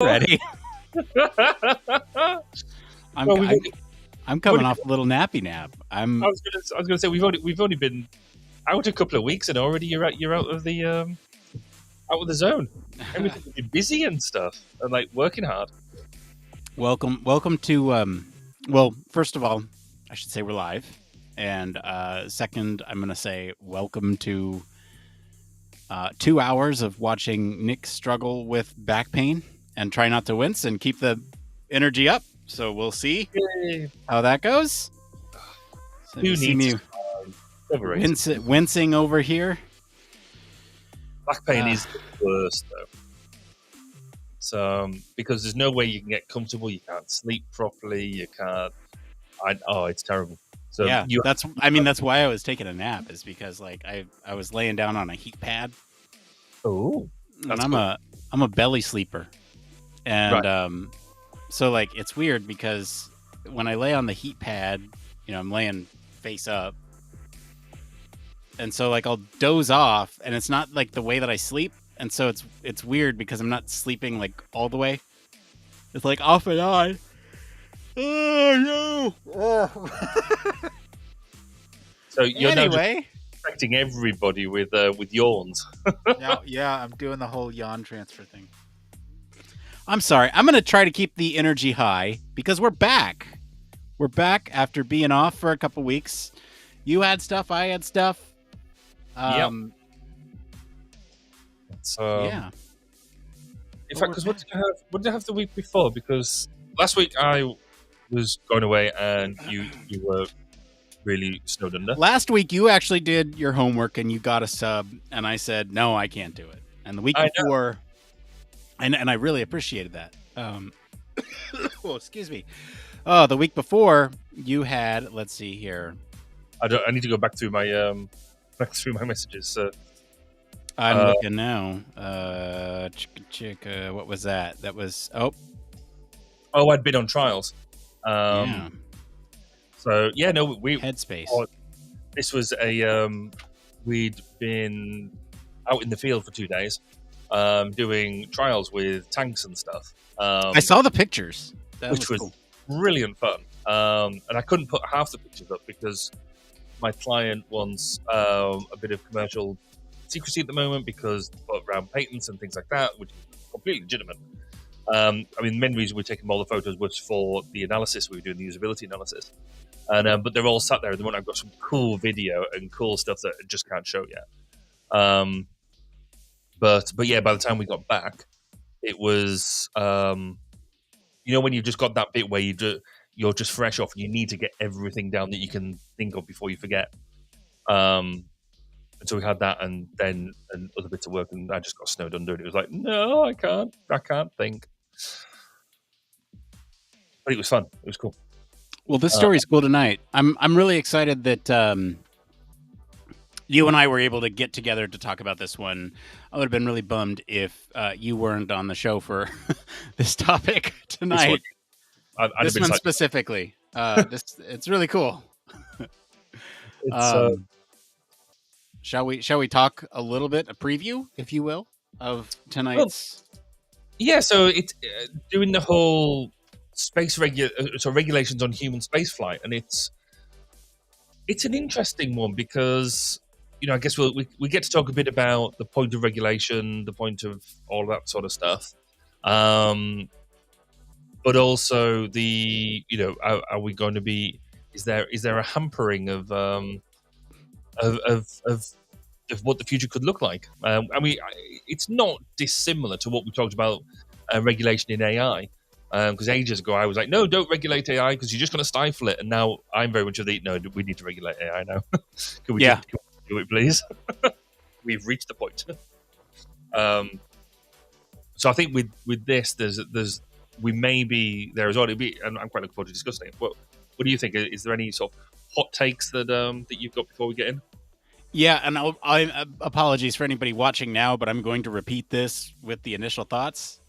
already. Well, I'm coming off a little nappy nap. I was gonna say we've only been out a couple of weeks and already you're out of the zone. Everything's been busy and stuff and like working hard. Welcome to well, first of all, I should say we're live, and second, I'm gonna say welcome to 2 hours of watching Nick struggle with back pain and try not to wince and keep the energy up. So we'll see how that goes. So Who needs wincing over here? Back pain is the worst though. So because there's no way you can get comfortable, you can't sleep properly, you can't. It's terrible. So yeah, that's why I was taking a nap, is because like I was laying down on a heat pad. Oh, and I'm a belly sleeper, and right. So like it's weird because when I lay on the heat pad, I'm laying face up, and so like I'll doze off, and it's not like the way that I sleep, and so it's weird because I'm not sleeping like all the way. It's like off and on. Oh no! Oh. So you're now affecting everybody with yawns. yeah, I'm doing the whole yawn transfer thing. I'm sorry. I'm going to try to keep the energy high because we're back. We're back after being off for a couple weeks. You had stuff. I had stuff. Yep. Yeah. In fact, because what did I have the week before? Because last week I was going away and you were really snowed under. Last week you actually did your homework and you got a sub, and I said no, I can't do it. And the week before, and I really appreciated that. Oh, excuse me. Oh, the week before you had. Let's see here. I need to go back through my messages. So. I'm looking now. What was that? That was I'd been on trials. Yeah. So yeah, no, we Headspace. This was we'd been out in the field for 2 days, doing trials with tanks and stuff. I saw the pictures, which was cool. Brilliant fun. And I couldn't put half the pictures up because my client wants a bit of commercial secrecy at the moment because around patents and things like that, which is completely legitimate. The main reason we're taking all the photos was for the analysis. We were doing the usability analysis. And but they're all sat there at the moment. I've got some cool video and cool stuff that I just can't show yet. But yeah, by the time we got back, it was when you just got that bit where you're just fresh off and you need to get everything down that you can think of before you forget. And so we had that and then other bits of work, and I just got snowed under, and it was like, no, I can't think. But it was fun. It was cool. Well, this story's cool tonight. I'm really excited that you and I were able to get together to talk about this one. I would have been really bummed if you weren't on the show for this topic tonight. This one specifically. It's really cool. Shall we talk a little bit, a preview, if you will, of tonight's? Well, yeah. So it's doing the whole regulations on human spaceflight, and it's an interesting one because I guess we get to talk a bit about the point of regulation, the point of all that sort of stuff, but also the are we going to be? Is there a hampering of what the future could look like? It's not dissimilar to what we talked about regulation in AI. Because ages ago I was like, no, don't regulate AI because you're just going to stifle it. And now I'm very much of no, we need to regulate AI now. Can we do it, please? We've reached the point. So I think with this, there's there is already, and I'm quite looking forward to discussing it. What do you think? Is there any sort of hot takes that you've got before we get in? Yeah, and I apologies for anybody watching now, but I'm going to repeat this with the initial thoughts.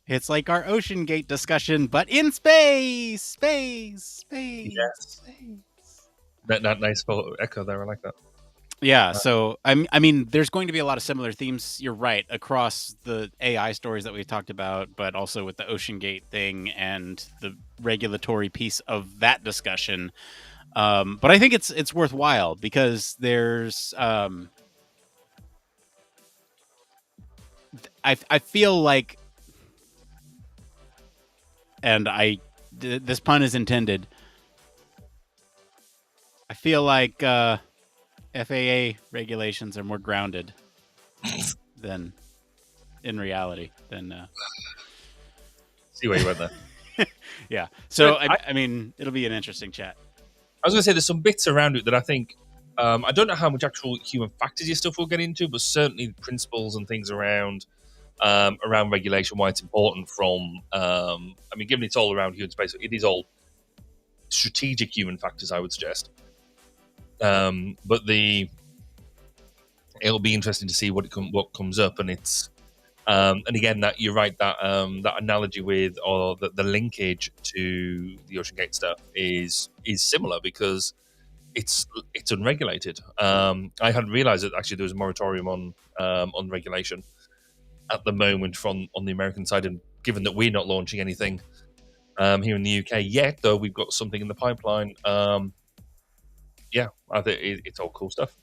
It's like our Ocean Gate discussion, but in space. Yes. Space. That nice echo there. I like that. Yeah, so I mean, there's going to be a lot of similar themes. You're right across the AI stories that we talked about, but also with the Ocean Gate thing and the regulatory piece of that discussion. But I think it's worthwhile because there's I feel like, and this pun is intended. I feel like FAA regulations are more grounded than in reality than See where you went there. yeah. So But I mean, it'll be an interesting chat. I was going to say there's some bits around it that I think I don't know how much actual human factors stuff we'll get into, but certainly principles and things around regulation, why it's important. From I mean, given it's all around human space, it is all strategic human factors, I would suggest. But it'll be interesting to see what comes up, and it's and again that you're right that that analogy with or the linkage to the Ocean Gate stuff is similar because it's unregulated. I hadn't realized that actually there was a moratorium on regulation at the moment on the American side, and given that we're not launching anything here in the UK yet, though we've got something in the pipeline. Yeah, I think it's all cool stuff.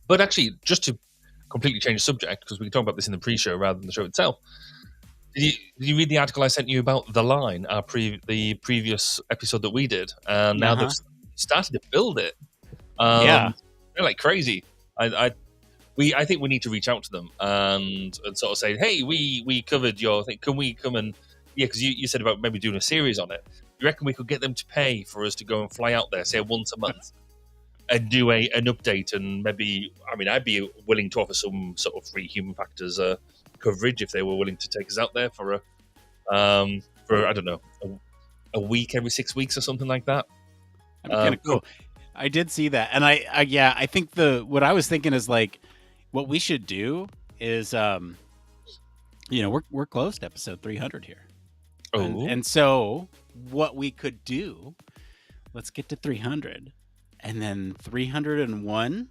But actually, just to completely change the subject, because we can talk about this in the pre-show rather than the show itself. Did you read the article I sent you about The Line, the previous episode that we did? And now they've started to build it. Yeah. They're like crazy. I think we need to reach out to them and sort of say, hey, we covered your thing. Can we come and because you said about maybe doing a series on it. You reckon we could get them to pay for us to go and fly out there, say once a month, and do an update? And maybe, I mean, I'd be willing to offer some sort of free human factors coverage if they were willing to take us out there for I don't know, a week every 6 weeks or something like that. That'd be kind of cool. I did see that, and I think what I was thinking is like, what we should do is, we're close to episode 300 here. Oh, and so what we could do, let's get to 300, and then 301,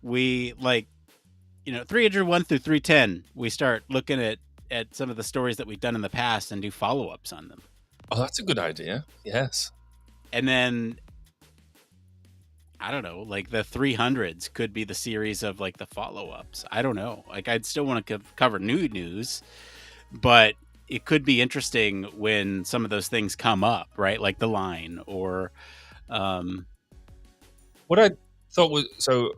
we 301 through 310, we start looking at some of the stories that we've done in the past and do follow-ups on them. Oh, that's a good idea. Yes. And then, I don't know, like the 300s could be the series of like the follow-ups. I don't know. Like, I'd still want to cover new news, but it could be interesting when some of those things come up, right? Like The Line or... What I thought was... So,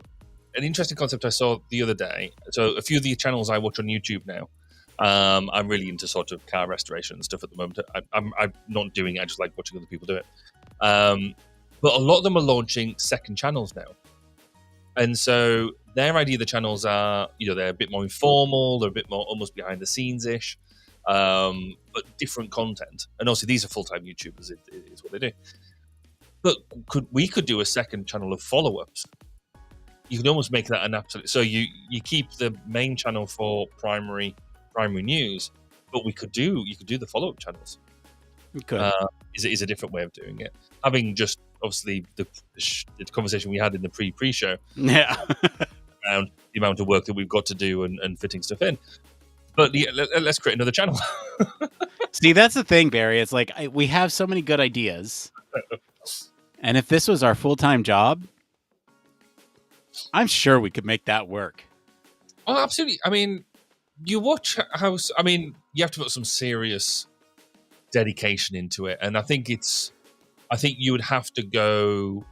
an interesting concept I saw the other day. So, a few of the channels I watch on YouTube now, I'm really into sort of car restoration and stuff at the moment. I'm not doing it. I just like watching other people do it. But a lot of them are launching second channels now. And so their idea of the channels are, they're a bit more informal, they're a bit more almost behind the scenes-ish, but different content. And also these are full-time YouTubers, is what they do. But we could do a second channel of follow-ups. You could almost make that an absolute... So you keep the main channel for primary news, but you could do the follow-up channels. You could. Is a different way of doing it. Having just obviously the conversation we had in the pre-show, yeah, around the amount of work that we've got to do and fitting stuff in. But yeah, let's create another channel. See, that's the thing, Barry. It's like we have so many good ideas, and if this was our full-time job, I'm sure we could make that work. Oh, absolutely. I mean, you watch how... I mean, you have to put some serious dedication into it, and I think you would have to go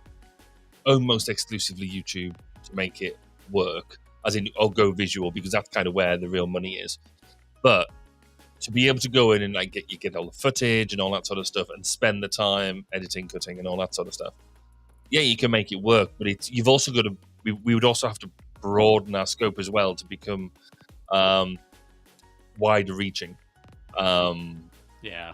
almost exclusively YouTube to make it work, as in, or go visual, because that's kind of where the real money is. But to be able to go in and like get all the footage and all that sort of stuff, and spend the time editing, cutting, and all that sort of stuff, yeah, you can make it work. But you've also got to... We would also have to broaden our scope as well to become wider reaching. Yeah.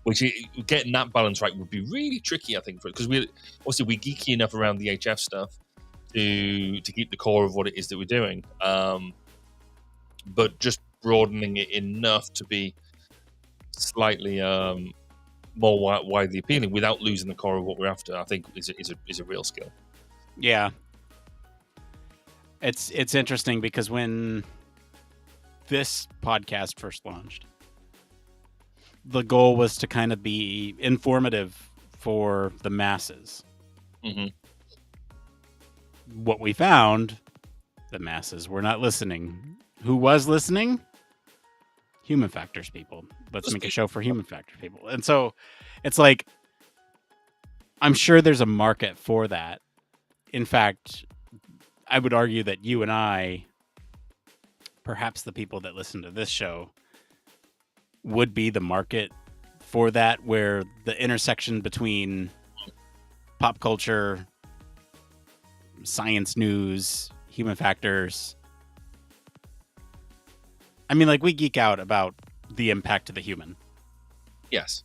Which, getting that balance right would be really tricky, I think, because we're geeky enough around the HF stuff to keep the core of what it is that we're doing, but just broadening it enough to be slightly more widely appealing without losing the core of what we're after, I think is a real skill. Yeah. It's interesting because when this podcast first launched, the goal was to kind of be informative for the masses. Mm-hmm. What we found, the masses were not listening. Who was listening? Human factors people. Let's make a show for human factors people. And so it's like, I'm sure there's a market for that. In fact, I would argue that you and I, perhaps the people that listen to this show, would be the market for that, where the intersection between pop culture, science news, human factors. I mean, like, we geek out about the impact to the human. Yes.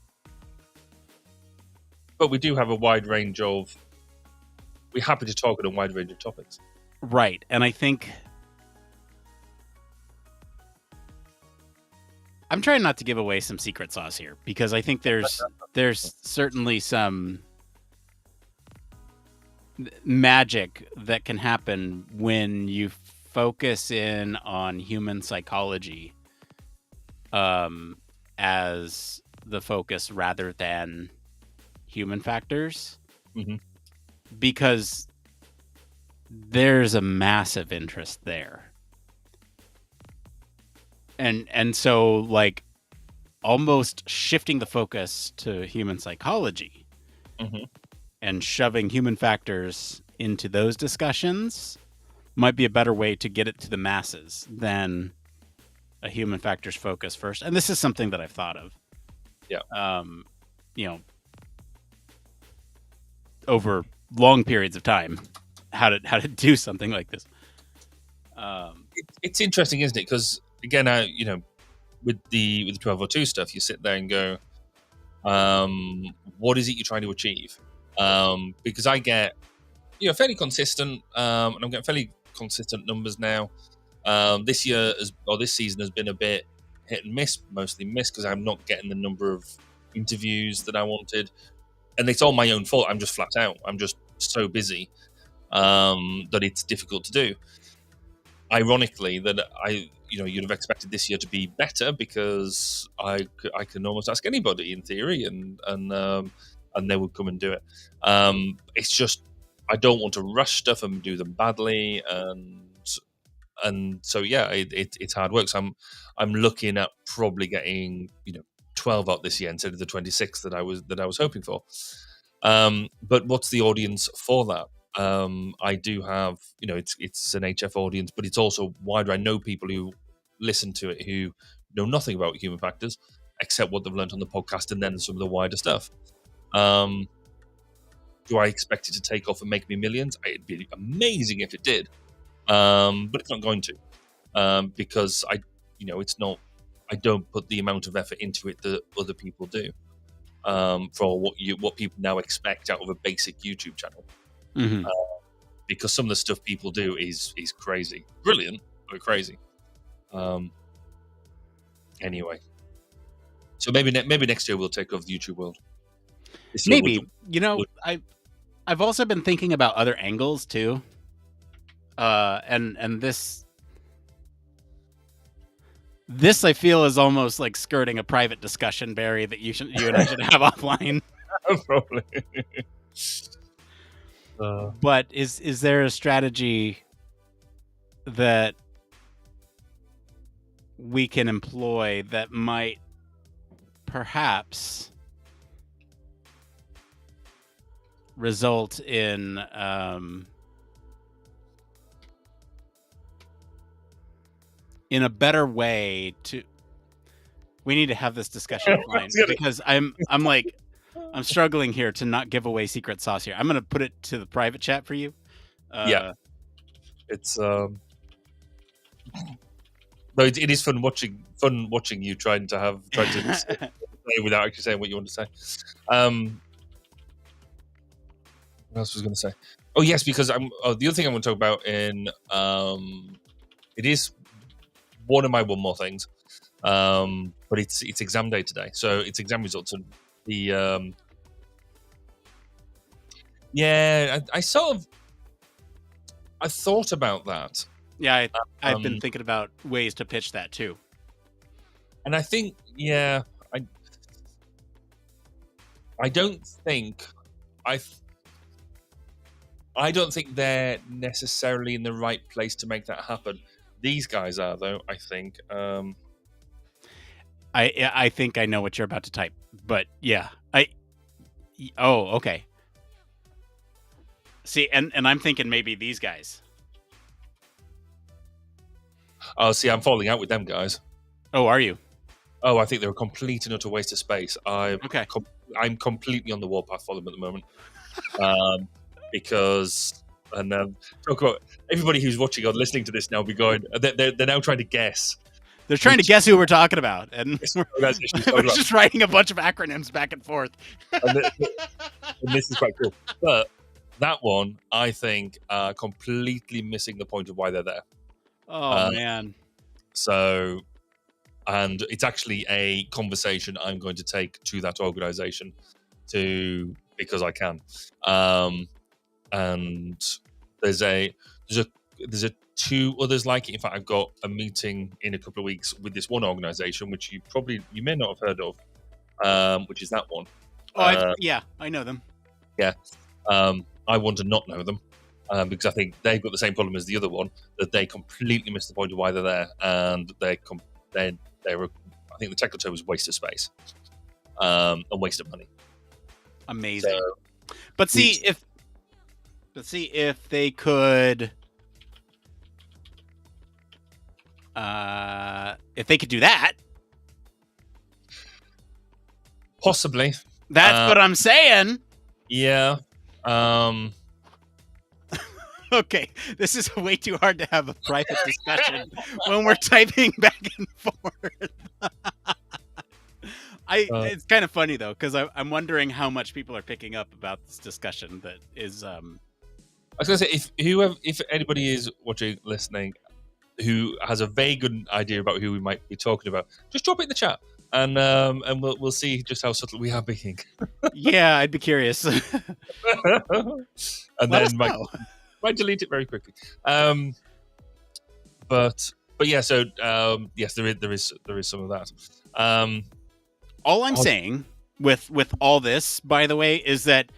But we do have a wide range of... We're happy to talk on a wide range of topics. Right. And I think... I'm trying not to give away some secret sauce here, because I think there's certainly some magic that can happen when you focus in on human psychology as the focus rather than human factors. Mm-hmm. Because there's a massive interest there. And so, like, almost shifting the focus to human psychology mm-hmm. and shoving human factors into those discussions might be a better way to get it to the masses than a human factors focus first. And this is something that I've thought of. Yeah. You know, over long periods of time, how to do something like this. It's interesting, isn't it? Because again, you know, with the 1202 stuff, you sit there and go, what is it you're trying to achieve? Because I get, you know, fairly consistent, and I'm getting fairly consistent numbers now. This season has been a bit hit and miss, mostly miss, because I'm not getting the number of interviews that I wanted, and it's all my own fault. I'm just flat out. I'm just so busy that it's difficult to do. Ironically, that you'd have expected this year to be better, because I can almost ask anybody in theory, and they would come and do it. It's just I don't want to rush stuff and do them badly, and so yeah, it's hard work. So I'm looking at probably getting 12 out this year instead of the 26 that I was hoping for. But what's the audience for that? I do have, it's an HF audience, but it's also wider. I know people who listen to it who know nothing about human factors except what they've learned on the podcast, and then some of the wider stuff. Do I expect it to take off and make me millions? It'd be amazing if it did, but it's not going to, because it's not. I don't put the amount of effort into it that other people do, for what people now expect out of a basic YouTube channel. Mm-hmm. Because some of the stuff people do is crazy, brilliant, but crazy. Anyway, so maybe next year we'll take over the YouTube world. Maybe I've also been thinking about other angles too, and this I feel is almost like skirting a private discussion, Barry, that you and I should have offline. Probably. But is there a strategy that we can employ that might perhaps result in a better way to... We need to have this discussion offline, because I'm struggling here to not give away secret sauce here. I'm going to put it to the private chat for you. Yeah, it's but it is fun watching you trying to say without actually saying what you want to say. What else was I going to say? Oh yes, because the other thing I want to talk about it is one of my one more things, but it's exam day today, so it's exam results, and the I I thought about that. Yeah, I've been Um, thinking about ways to pitch that too. And I think, yeah, I don't think I don't think they're necessarily in the right place to make that happen. These guys are, though. I think. I think I know what you're about to type, but yeah, okay. See, and I'm thinking maybe these guys. Oh, see, I'm falling out with them guys. Oh, are you? Oh, I think they're a complete and utter waste of space. Okay. I'm completely on the warpath for them at the moment, because and talk about everybody who's watching or listening to this now be going. They're now trying to guess. They're trying to guess who we're talking about, and we're And just writing a bunch of acronyms back and forth. this is quite cool. But that one, I think, completely missing the point of why they're there. Oh man! So, and it's actually a conversation I'm going to take to that organization because I can. And there's two others like it. In fact, I've got a meeting in a couple of weeks with this one organization, which you may not have heard of, which is that one. Oh, yeah, I know them. Yeah. I want to not know them, because I think they've got the same problem as the other one, that they completely miss the point of why they're there, and I think the technical term was waste of space, and waste of money. Amazing. So, but see if they could, do that. Possibly. That's what I'm saying. Yeah. Okay, this is way too hard to have a private discussion when we're typing back and forth. It's kind of funny though, because I'm wondering how much people are picking up about this discussion. That is, I was going to say, if anybody is watching, listening, who has a vague idea about who we might be talking about, just drop it in the chat, and we'll see just how subtle we are being. Yeah, I'd be curious. And then might delete it very quickly. But yeah, so yes, there is some of that. All I'm saying with all this, by the way, is that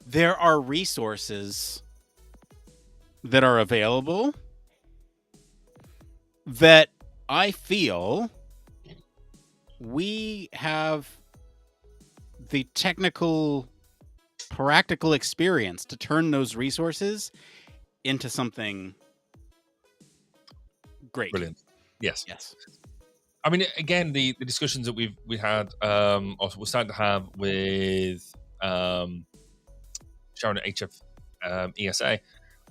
there are resources that are available that I feel we have the technical, practical experience to turn those resources into something great. Brilliant. Yes. I mean, again, the discussions that we had, or we're starting to have with Sharon at HF ESA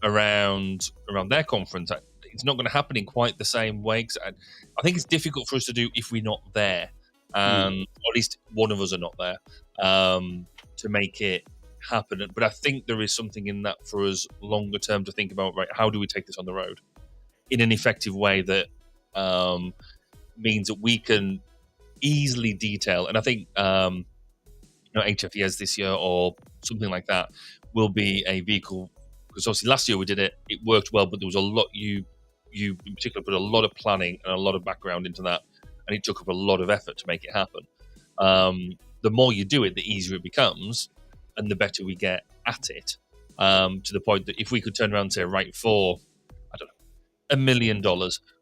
around their conference, it's not going to happen in quite the same way. 'Cause I think it's difficult for us to do if we're not there, or at least one of us are not there, to make it happen. But I think there is something in that for us longer term to think about. Right, how do we take this on the road in an effective way that means that we can easily detail? And I think HFES this year or something like that will be a vehicle, because obviously last year we did it worked well, but there was a lot you in particular put a lot of planning and a lot of background into that, and it took up a lot of effort to make it happen. The more you do it, the easier it becomes, and the better we get at it, to the point that if we could turn around and say, right, for I don't know, $1 million,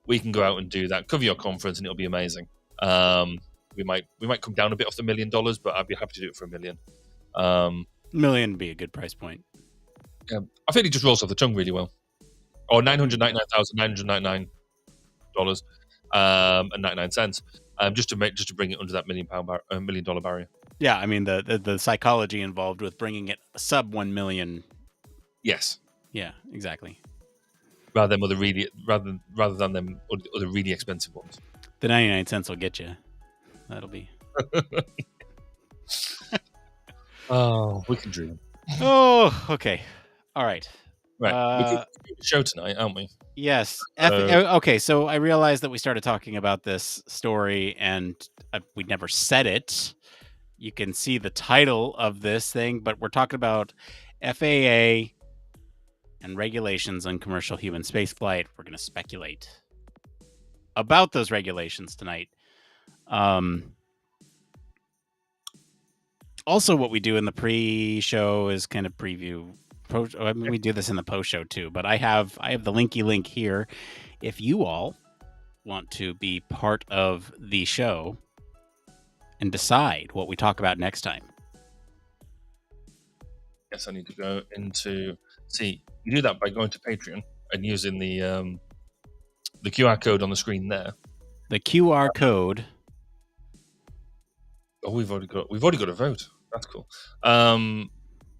we can go out and do that, cover your conference, and it'll be amazing. We might come down a bit off the $1 million, but I'd be happy to do it for $1 million. $1 million would be a good price point. Yeah, I think it just rolls off the tongue really well. Or $999,999 and 99 cents, just to bring it under that $1 million barrier. Yeah, I mean the psychology involved with bringing it sub 1 million. Yes. Yeah, exactly. Rather than them other really expensive ones. The 99 cents will get you. That'll be. Oh, we can dream. Oh, okay. All right. Right. We could do the show tonight, aren't we? Yes. Okay, so I realized that we started talking about this story and we never said it. You can see the title of this thing, but we're talking about FAA and regulations on commercial human spaceflight. We're going to speculate about those regulations tonight. Also, what we do in the pre-show is kind of preview. I mean, we do this in the post-show too, but I have the linky link here. If you all want to be part of the show and decide what we talk about next time. Yes, I need to go into... See, you do that by going to Patreon and using the QR code on the screen there. The QR code. Oh, we've already got a vote. That's cool.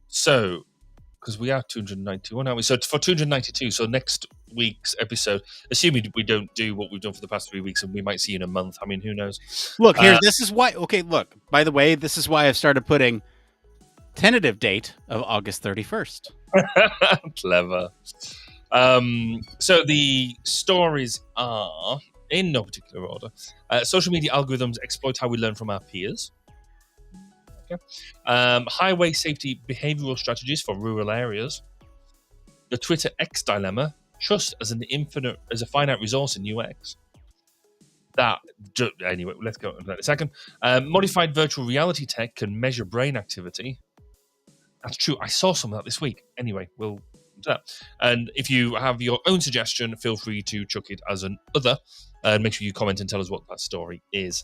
So, because we are 291, aren't we? So for 292, so next week's episode, assuming we don't do what we've done for the past 3 weeks, and we might see you in a month. I mean, who knows? Look here. This is why. Okay, look. By the way, this is why I've started putting tentative date of August 31st. Clever. So the stories are, in no particular order, social media algorithms exploit how we learn from our peers. Okay. Highway safety behavioral strategies for rural areas. The Twitter X dilemma: trust as a finite resource in UX. Anyway, let's go into that in a second. Modified virtual reality tech can measure brain activity. That's true. I saw some of that this week. Anyway, we'll do that. And if you have your own suggestion, feel free to chuck it as an other. And make sure you comment and tell us what that story is.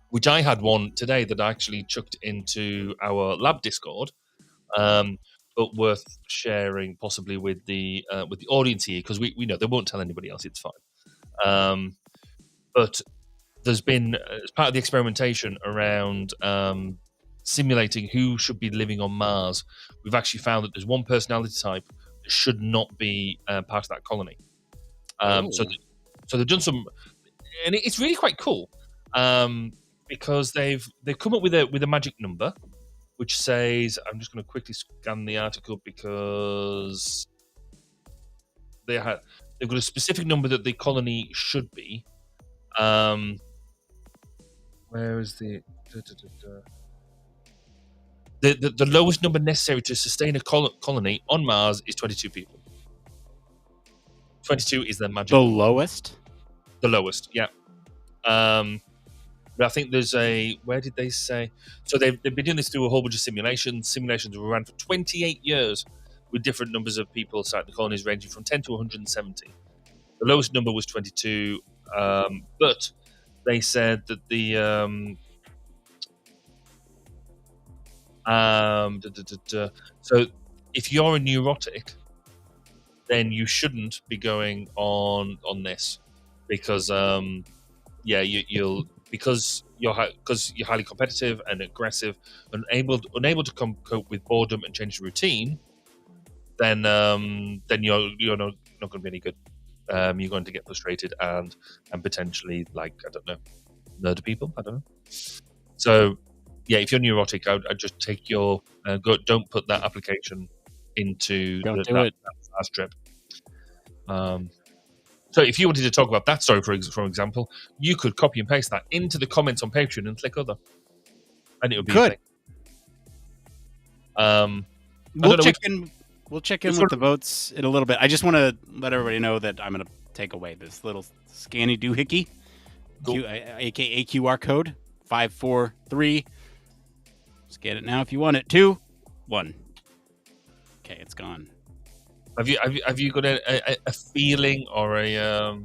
Which I had one today that I actually chucked into our lab Discord, but worth sharing possibly with the audience here, because we know they won't tell anybody else. It's fine. But there's been, as part of the experimentation around simulating who should be living on Mars, we've actually found that there's one personality type that should not be part of that colony. So they've done some, and it's really quite cool. Because they've come up with a magic number, which says, I'm just going to quickly scan the article because they've got a specific number that the colony should be. Where is the lowest number necessary to sustain a colony on Mars is 22 people. 22 is their magic. The lowest? The lowest, yeah. But I think there's where did they say? So they've been doing this through a whole bunch of simulations. Simulations were ran for 28 years with different numbers of people inside the colonies, ranging from 10 to 170. The lowest number was 22, but they said that so if you're a neurotic, then you shouldn't be going on this because you'll. Because you're highly competitive and aggressive, and unable to cope with boredom and change the routine, then you're not going to be any good. You're going to get frustrated and potentially, like, I don't know, murder people. I don't know. So yeah, if you're neurotic, I'd just take your don't put that application into that fast trip. So if you wanted to talk about that story, for example, you could copy and paste that into the comments on Patreon and click other, and it would be good. We'll check in with the votes in a little bit. I just want to let everybody know that I'm going to take away this little scanny doohickey, cool. aka QR code 543. Scan it now if you want it. 2, 1. Okay, it's gone. Have you got a feeling or a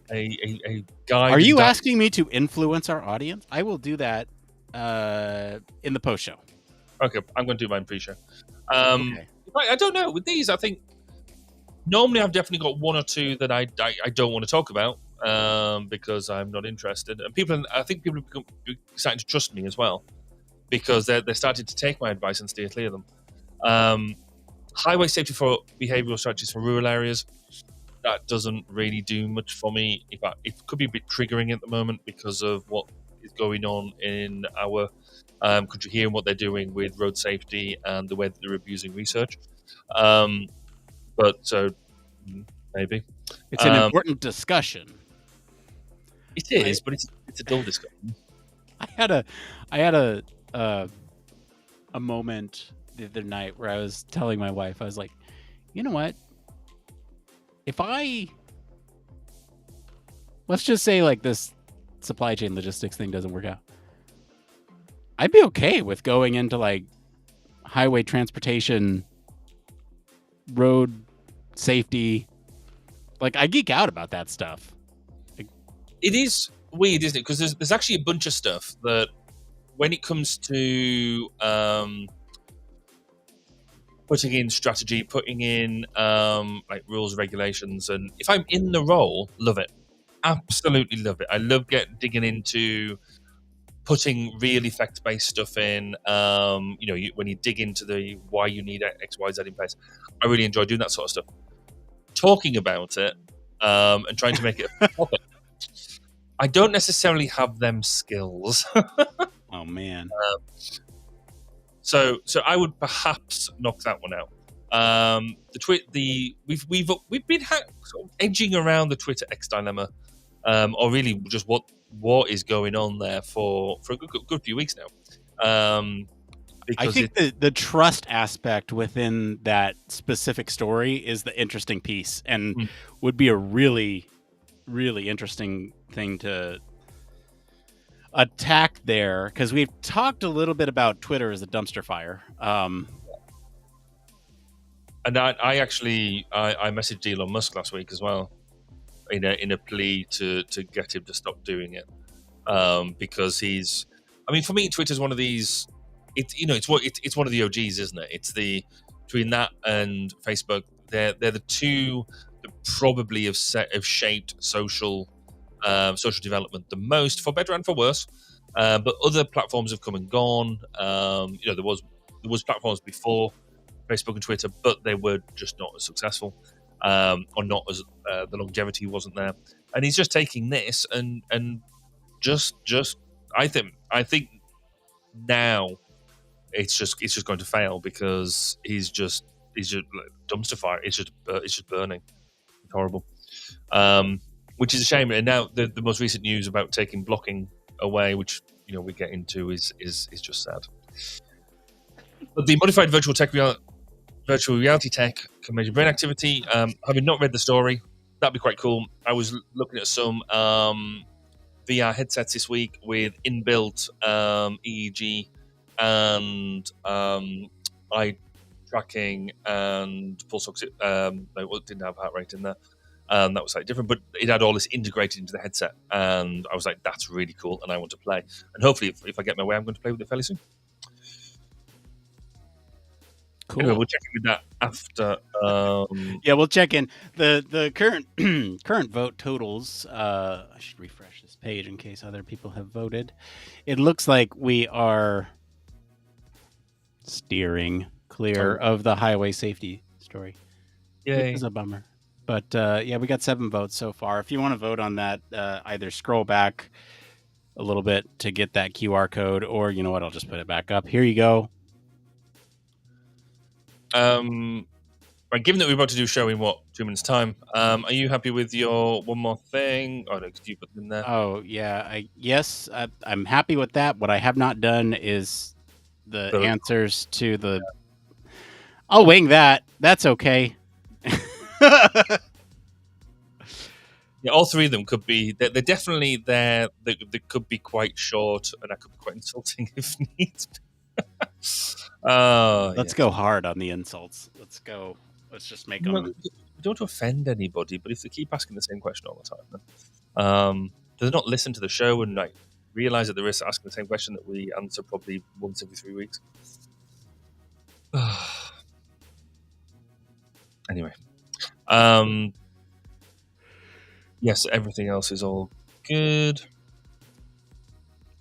guide? Are you asking me to influence our audience? I will do that in the post show. Okay, I'm going to do mine pre-show. Okay. I don't know. With these, I think normally I've definitely got one or two that I don't want to talk about because I'm not interested. And I think people are starting to trust me as well because they're starting to take my advice and steer clear of them. Highway safety for behavioural strategies for rural areas. That doesn't really do much for me. It could be a bit triggering at the moment because of what is going on in our country here and what they're doing with road safety and the way that they're abusing research. But so maybe it's an important discussion. It is, but it's a dull discussion. I had a moment the other night where I was telling my wife, I was like, you know what? Let's just say like this supply chain logistics thing doesn't work out. I'd be okay with going into like highway transportation, road safety. Like I geek out about that stuff. It is weird, isn't it? Because there's actually a bunch of stuff that when it comes to putting in strategy, putting in like rules, regulations, and if I'm in the role, love it. Absolutely love it. I love digging into putting real effect-based stuff in. When you dig into the why you need X, Y, Z in place, I really enjoy doing that sort of stuff. Talking about it and trying to make it a topic. I don't necessarily have them skills. Oh man. So I would perhaps knock that one out. We've been sort of edging around the Twitter X dilemma, or really just what is going on there for a good few weeks now. I think the trust aspect within that specific story is the interesting piece, and would be a really, really interesting thing to attack there, because we've talked a little bit about Twitter as a dumpster fire. And I actually messaged Elon Musk last week as well, in a plea to get him to stop doing it, because for me, Twitter's one of these. It's one of the OGs, isn't it? It's between that and Facebook, they're the two that probably have shaped social development the most, for better and for worse. But other platforms have come and gone. There was platforms before Facebook and Twitter, but they were just not as successful, or not as the longevity wasn't there. And he's just taking this and just I think now it's just going to fail, because he's just dumpster fire. It's just burning. It's horrible. Which is a shame. And now the most recent news about taking blocking away, which we get into, is just sad. But the modified virtual reality tech can measure brain activity. Having not read the story, that'd be quite cool. I was looking at some VR headsets this week with inbuilt EEG and eye tracking and pulse oxygen. It didn't have heart rate in there. That was slightly different, but it had all this integrated into the headset, and I was like, that's really cool, and I want to play. And hopefully, if I get my way, I'm going to play with it fairly soon. Cool. Anyway, we'll check in with that after. Yeah, we'll check in. The current vote totals. I should refresh this page in case other people have voted. It looks like we are steering clear of the highway safety story. Yay. Which is a bummer. But we got 7 votes so far. If you want to vote on that, either scroll back a little bit to get that QR code, or you know what, I'll just put it back up. Here you go. Right, given that we're about to do a show in 2 minutes time, are you happy with your one more thing? Oh no, you put them in there. Oh yeah, I'm happy with that. What I have not done is the answers to the. I'll wing that. That's okay. Yeah, all 3 of them could be. They're definitely there. They could be quite short, and that could be quite insulting if needs. Let's go hard on the insults. Let's go. Let's just make them. We don't want to offend anybody, but if they keep asking the same question all the time, do they not listen to the show and realize that they're asking the same question that we answer probably once every 3 weeks? Anyway, yes, everything else is all good.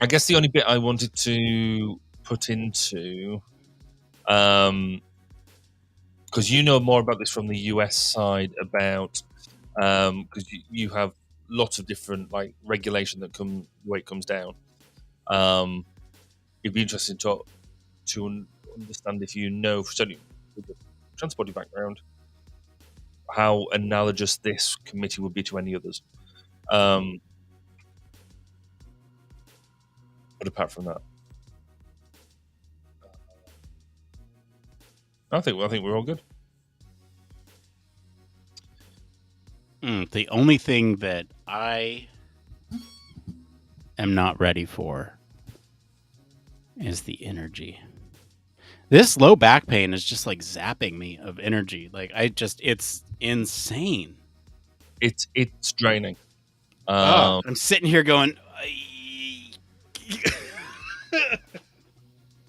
I guess the only bit I wanted to put into, because you know more about this from the US side, about because you have lots of different regulation that where it comes down. It'd be interesting to understand, if you know, certainly with the transport background, how analogous this committee would be to any others. But apart from that, I think we're all good. The only thing that I am not ready for is the energy. This low back pain is just like zapping me of energy. Like it's insane. It's draining. I'm sitting here going.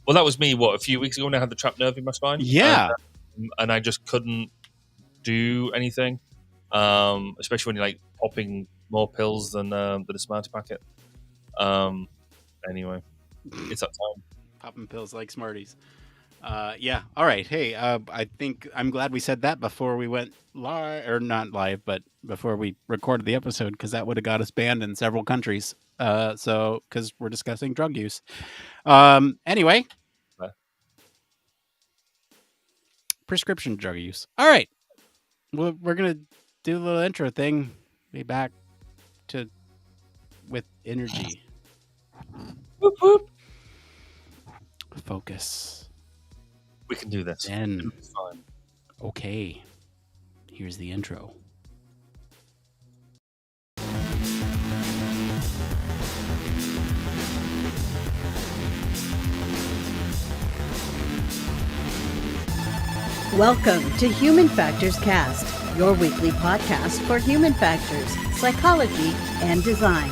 Well, that was me. What, a few weeks ago when I had the trapped nerve in my spine? Yeah, and I just couldn't do anything. Especially when you're like popping more pills than a Smartie packet. Anyway, it's that time. Popping pills like Smarties. Yeah. All right. Hey, I think I'm glad we said that before we went live, or not live, but before we recorded the episode, because that would have got us banned in several countries. So because we're discussing drug use. Anyway, prescription drug use. All right. Well, we're gonna do a little intro thing. Be back with energy. Whoop, whoop. Focus. We can do this. Then, It's fine. okay. Here's the intro. Welcome to Human Factors Cast, your weekly podcast for human factors, psychology, and design.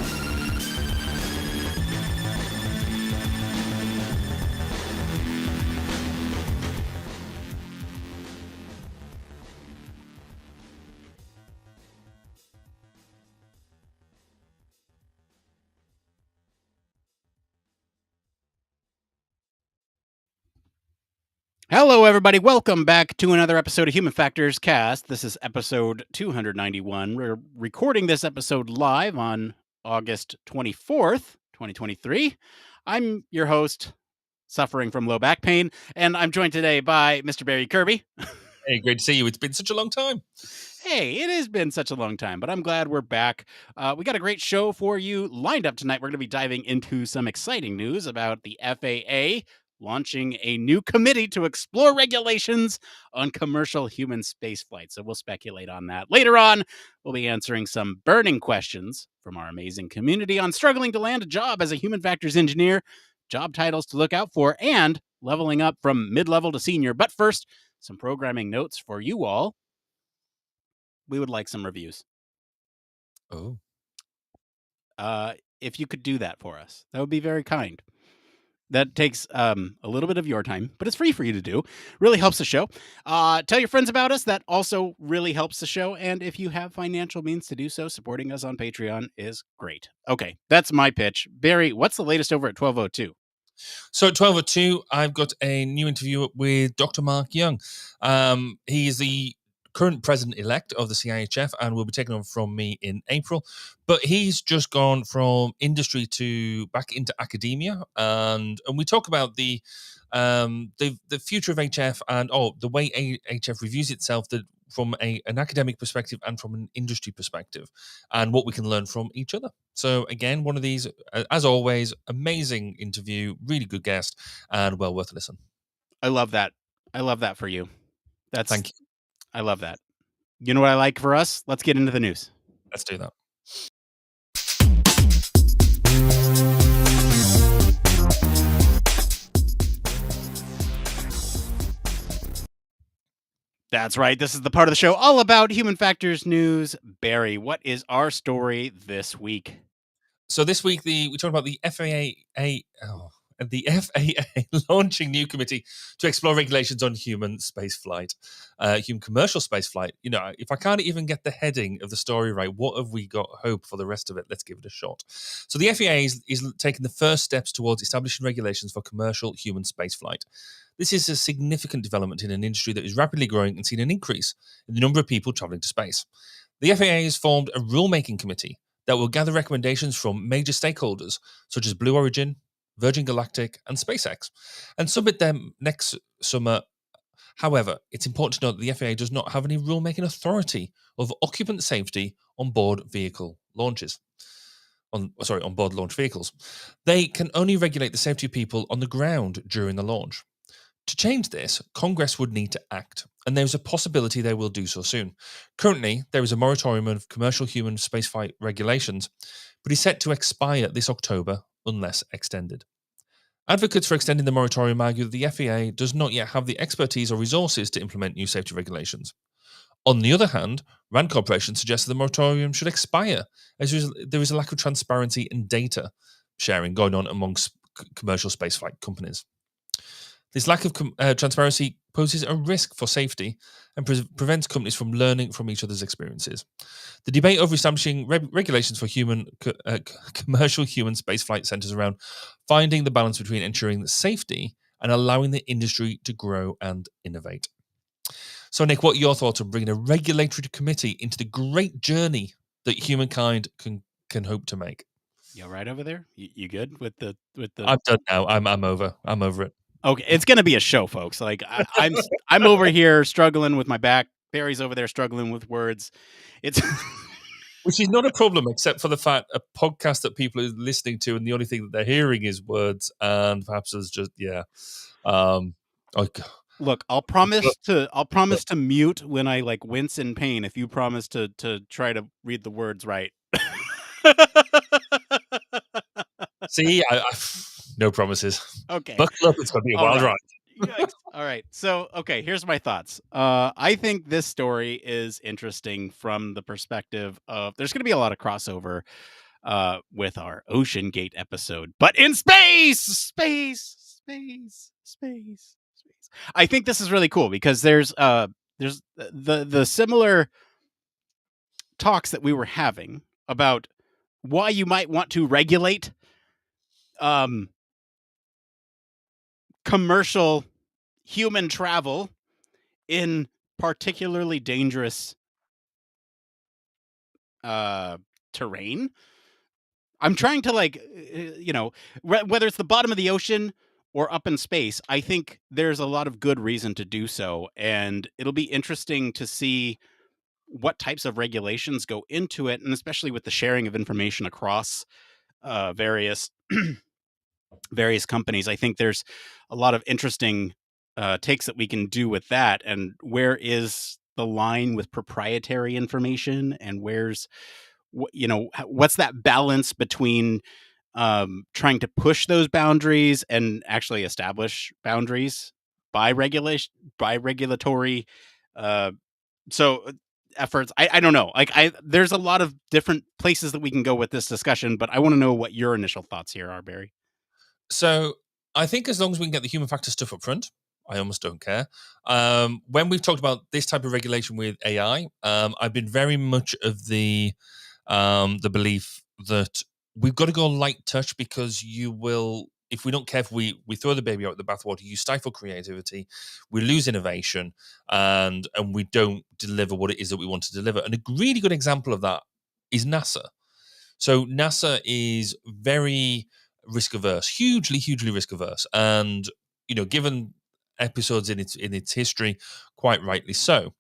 Hello, everybody. Welcome back to another episode of Human Factors Cast. This is episode 291. We're recording this episode live on August 24th, 2023. I'm your host, suffering from low back pain, and I'm joined today by Mr. Barry Kirby. Hey, great to see you. It's been such a long time. Hey, it has been such a long time, but I'm glad we're back. We got a great show for you lined up tonight. We're going to be diving into some exciting news about the FAA launching a new committee to explore regulations on commercial human spaceflight. So we'll speculate on that. Later on, we'll be answering some burning questions from our amazing community on struggling to land a job as a human factors engineer, job titles to look out for, and leveling up from mid-level to senior. But first, some programming notes for you all. We would like some reviews. Oh. If you could do that for us, that would be very kind. That takes a little bit of your time, but it's free for you to do. Really helps the show. Tell your friends about us. That also really helps the show. And if you have financial means to do so, supporting us on Patreon is great. Okay, that's my pitch. Barry, what's the latest over at 1202? So at 12:02, I've got a new interview with Dr. Mark Young. He is the current president-elect of the CIHF and will be taking over from me in April. But he's just gone from industry to back into academia, and we talk about the future of HF and the way HF reviews itself from an academic perspective and from an industry perspective, and what we can learn from each other. So again, one of these, as always, amazing interview, really good guest, and well worth a listen. I love that. I love that for you. Thank you. I love that. You know what I like for us? Let's get into the news. Let's do that. That's right. This is the part of the show all about human factors news. Barry, what is our story this week? So this week, we talked about the FAA launching new committee to explore regulations on human spaceflight, human commercial spaceflight. You know, if I can't even get the heading of the story right, what have we got hope for the rest of it? Let's give it a shot. So the FAA is taking the first steps towards establishing regulations for commercial human spaceflight. This is a significant development in an industry that is rapidly growing and seen an increase in the number of people traveling to space. The FAA has formed a rulemaking committee that will gather recommendations from major stakeholders such as Blue Origin, Virgin Galactic, and SpaceX, and submit them next summer. However, it's important to note that the FAA does not have any rulemaking authority of occupant safety on board vehicle launches. On board launch vehicles. They can only regulate the safety of people on the ground during the launch. To change this, Congress would need to act, and there's a possibility they will do so soon. Currently, there is a moratorium of commercial human spaceflight regulations, but is set to expire this October unless extended. Advocates for extending the moratorium argue that the FAA does not yet have the expertise or resources to implement new safety regulations. On the other hand, RAND Corporation suggests the moratorium should expire, as there is a lack of transparency and data sharing going on amongst commercial spaceflight companies. This lack of transparency poses a risk for safety and prevents companies from learning from each other's experiences. The debate over establishing regulations for commercial human spaceflight centers around finding the balance between ensuring safety and allowing the industry to grow and innovate. So, Nick, what are your thoughts on bringing a regulatory committee into the great journey that humankind can hope to make? You all right over there? You good with the? I'm done now. I'm over. I'm over it. Okay, it's gonna be a show, folks. Like I'm over here struggling with my back. Barry's over there struggling with words. It's which is not a problem, except for the fact a podcast that people are listening to, and the only thing that they're hearing is words, and perhaps it's just Look, I'll promise to mute when I like wince in pain if you promise to try to read the words right. See, I no promises. Okay. Buckle up, it's going to be a wild ride. Yikes. All right. So, okay, here's my thoughts. I think this story is interesting from the perspective of there's going to be a lot of crossover with our Ocean Gate episode, but in space. I think this is really cool because there's the similar talks that we were having about why you might want to regulate commercial human travel in particularly dangerous terrain. I'm trying to whether it's the bottom of the ocean or up in space, I think there's a lot of good reason to do so, and it'll be interesting to see what types of regulations go into it, and especially with the sharing of information across various companies. I think there's a lot of interesting takes that we can do with that, and where is the line with proprietary information, and what's that balance between trying to push those boundaries and actually establish boundaries by regulatory efforts. I don't know. There's a lot of different places that we can go with this discussion, but I want to know what your initial thoughts here are, Barry. So I think as long as we can get the human factor stuff up front, I almost don't care. When we've talked about this type of regulation with AI, I've been very much of the belief that we've got to go light touch, because you will, if we don't care, if we throw the baby out with the bathwater, you stifle creativity, we lose innovation, and we don't deliver what it is that we want to deliver. And a really good example of that is NASA. So NASA is very risk averse, hugely risk averse, and given episodes in its history, quite rightly so.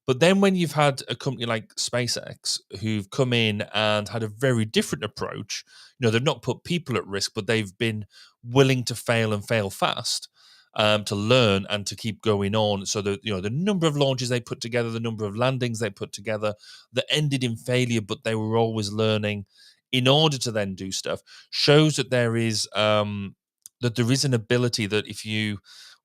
But then when you've had a company like SpaceX who've come in and had a very different approach, they've not put people at risk, but they've been willing to fail and fail fast, to learn and to keep going on. So the number of launches they put together, the number of landings they put together that ended in failure, but they were always learning in order to then do stuff, shows that there is an ability that if you,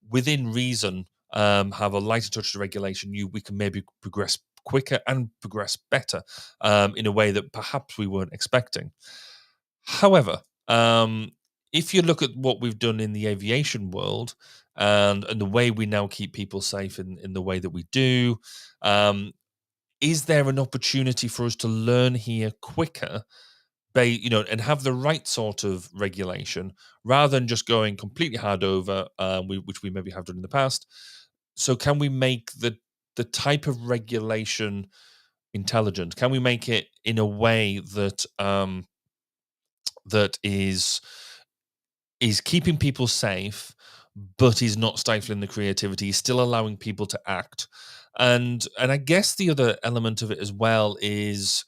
within reason, have a lighter touch to regulation, we can maybe progress quicker and progress better in a way that perhaps we weren't expecting. However, if you look at what we've done in the aviation world and the way we now keep people safe in the way that we do, is there an opportunity for us to learn here quicker, and have the right sort of regulation rather than just going completely hard over, which we maybe have done in the past? So can we make the type of regulation intelligent? Can we make it in a way that that is keeping people safe, but is not stifling the creativity, still allowing people to act? And I guess the other element of it as well is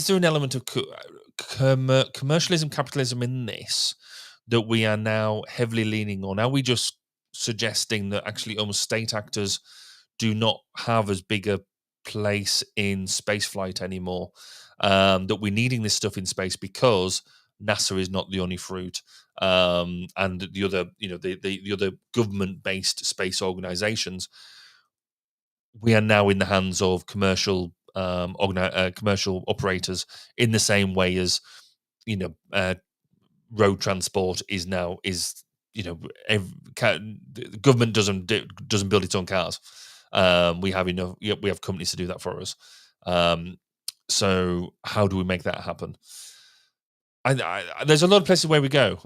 there an element of commercialism, capitalism in this that we are now heavily leaning on? Are we just suggesting that actually almost state actors do not have as big a place in spaceflight anymore. That we're needing this stuff in space because NASA is not the only fruit, and the other, the other government-based space organizations. We are now in the hands of commercial commercial operators in the same way as road transport is now the government doesn't build its own cars. We have enough. We have companies to do that for us. So how do we make that happen? There's a lot of places where we go,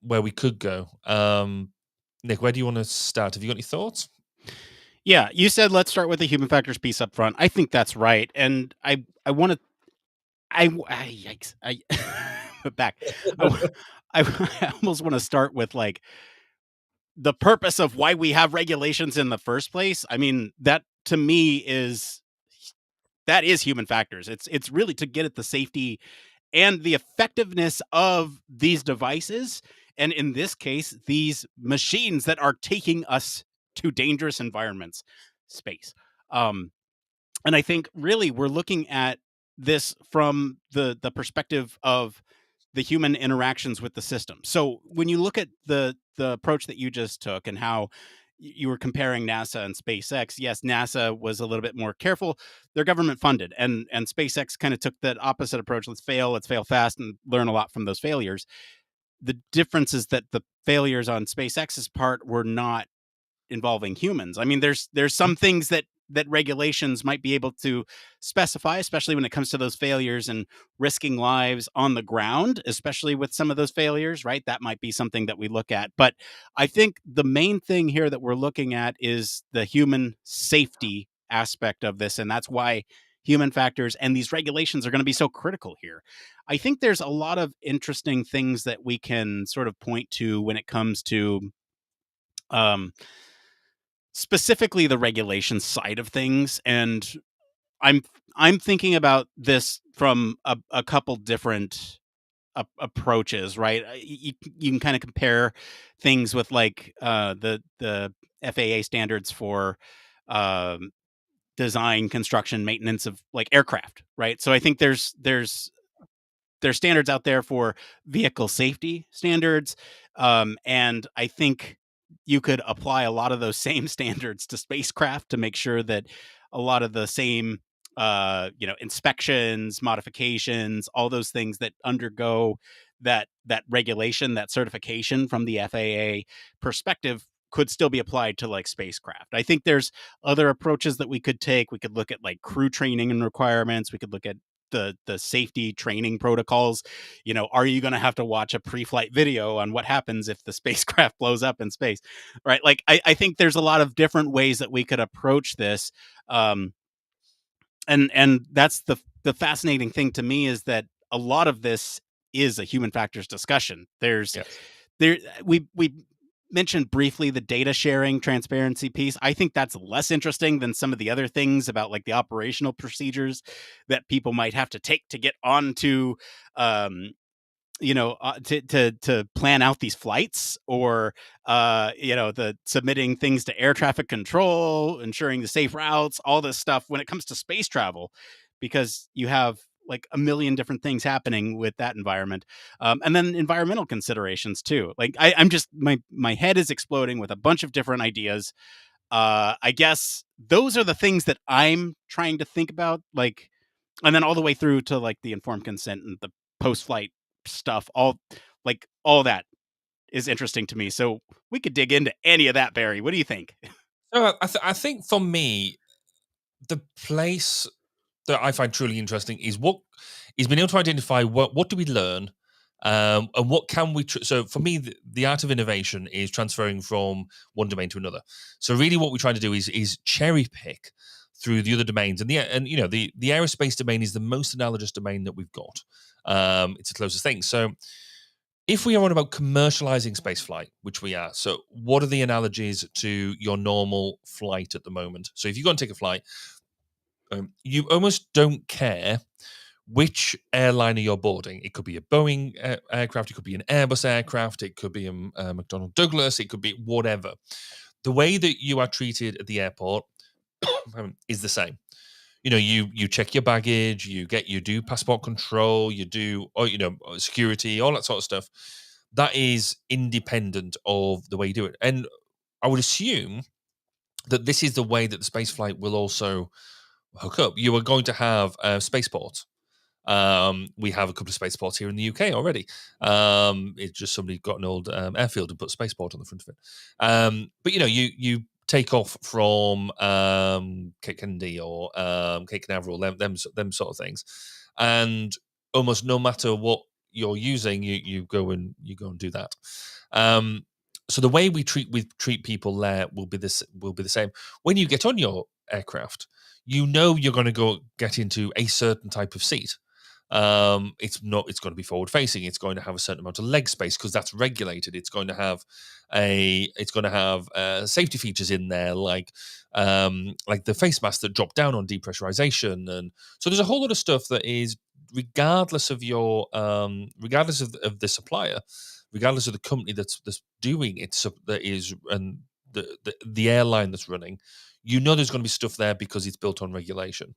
where we could go. Nick, where do you want to start? Have you got any thoughts? Yeah, you said let's start with the human factors piece up front. I think that's right, and I want to. Yikes! But back. I almost want to start with like the purpose of why we have regulations in the first place. I mean, that to me is human factors. It's really to get at the safety and the effectiveness of these devices, and in this case, these machines that are taking us to dangerous environments, space. And I think really we're looking at this from the perspective of the human interactions with the system. So when you look at the approach that you just took and how you were comparing NASA and SpaceX, yes, NASA was a little bit more careful. They're government funded, and SpaceX kind of took that opposite approach. Let's fail fast, and learn a lot from those failures. The difference is that the failures on SpaceX's part were not involving humans. I mean, there's some things that regulations might be able to specify, especially when it comes to those failures and risking lives on the ground, especially with some of those failures, right? That might be something that we look at. But I think the main thing here that we're looking at is the human safety aspect of this. And that's why human factors and these regulations are going to be so critical here. I think there's a lot of interesting things that we can sort of point to when it comes to specifically the regulation side of things, and I'm thinking about this from a couple different approaches, right? You can kind of compare things with like the FAA standards for design, construction, maintenance of like aircraft, right? So I think there's standards out there for vehicle safety standards, and I think you could apply a lot of those same standards to spacecraft to make sure that a lot of the same inspections, modifications, all those things that undergo that regulation, that certification from the FAA perspective could still be applied to like spacecraft. I think there's other approaches that we could take. We could look at like crew training and requirements. We could look at the safety training protocols. Are you going to have to watch a pre-flight video on what happens if the spacecraft blows up in space, right? Like I think there's a lot of different ways that we could approach this, and that's the fascinating thing to me, is that a lot of this is a human factors discussion. We mentioned briefly the data sharing transparency piece. I think that's less interesting than some of the other things about like the operational procedures that people might have to take to get onto to plan out these flights, or the submitting things to air traffic control, ensuring the safe routes, all this stuff when it comes to space travel, because you have like a million different things happening with that environment, and then environmental considerations too. Like I'm just my head is exploding with a bunch of different ideas. I guess those are the things that I'm trying to think about, like, and then all the way through to like the informed consent and the post-flight stuff. All that is interesting to me. So we could dig into any of that, Barry. What do you think? So I think for me, the place that I find truly interesting is being able to identify what do we learn, and what can we. So for me, the art of innovation is transferring from one domain to another. So really, what we're trying to do is cherry pick through the other domains, and the aerospace domain is the most analogous domain that we've got. It's the closest thing. So if we are on about commercializing spaceflight, which we are, so what are the analogies to your normal flight at the moment? So if you go and take a flight, you almost don't care which airliner you're boarding. It could be a Boeing aircraft, it could be an Airbus aircraft, it could be a McDonnell Douglas, it could be whatever. The way that you are treated at the airport is the same. You check your baggage, you do passport control, you do security, all that sort of stuff. That is independent of the way you do it. And I would assume that this is the way that the spaceflight will also hook up. You are going to have spaceports. We have a couple of spaceports here in the UK already. It's just somebody got an old airfield and put spaceport on the front of it. But you take off from Cape Kennedy or Cape Canaveral, them sort of things, and almost no matter what you're using, you go and do that. So the way we treat people there will be the same. When you get on your aircraft, you're going to go get into a certain type of seat. It's going to be forward facing. It's going to have a certain amount of leg space because that's regulated. It's going to have safety features in there like the face mask that drop down on depressurization, and so there's a whole lot of stuff that is regardless of your regardless of the supplier, regardless of the company that's doing it, that is, and the airline that's running, there's going to be stuff there because it's built on regulation.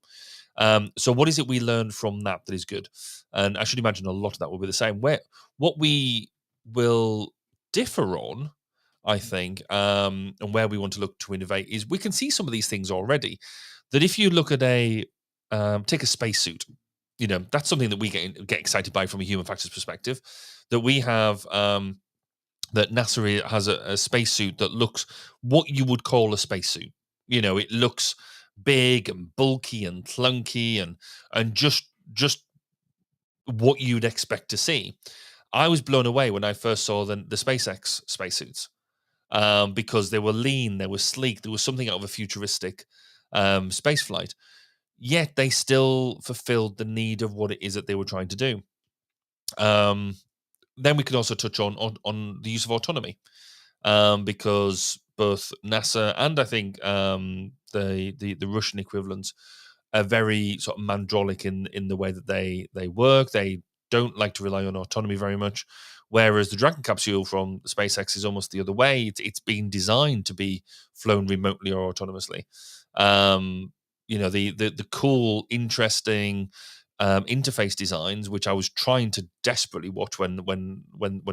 So what is it we learned from that is good? And I should imagine a lot of that will be the same. What we will differ on, I think, and where we want to look to innovate is we can see some of these things already. That if you look at take a spacesuit, that's something that we get excited by from a human factors perspective. That we have that NASA has a spacesuit that looks what you would call a spacesuit. It looks big and bulky and clunky and just what you'd expect to see. I was blown away when I first saw the SpaceX spacesuits because they were lean, they were sleek, there was something out of a futuristic space flight. Yet they still fulfilled the need of what it is that they were trying to do. Then we could also touch on the use of autonomy, because both NASA and I think the Russian equivalents are very sort of mandrolic in the way that they work. They don't like to rely on autonomy very much, whereas the Dragon capsule from SpaceX is almost the other way. It's been designed to be flown remotely or autonomously. The cool, interesting interface designs, which I was trying to desperately watch when it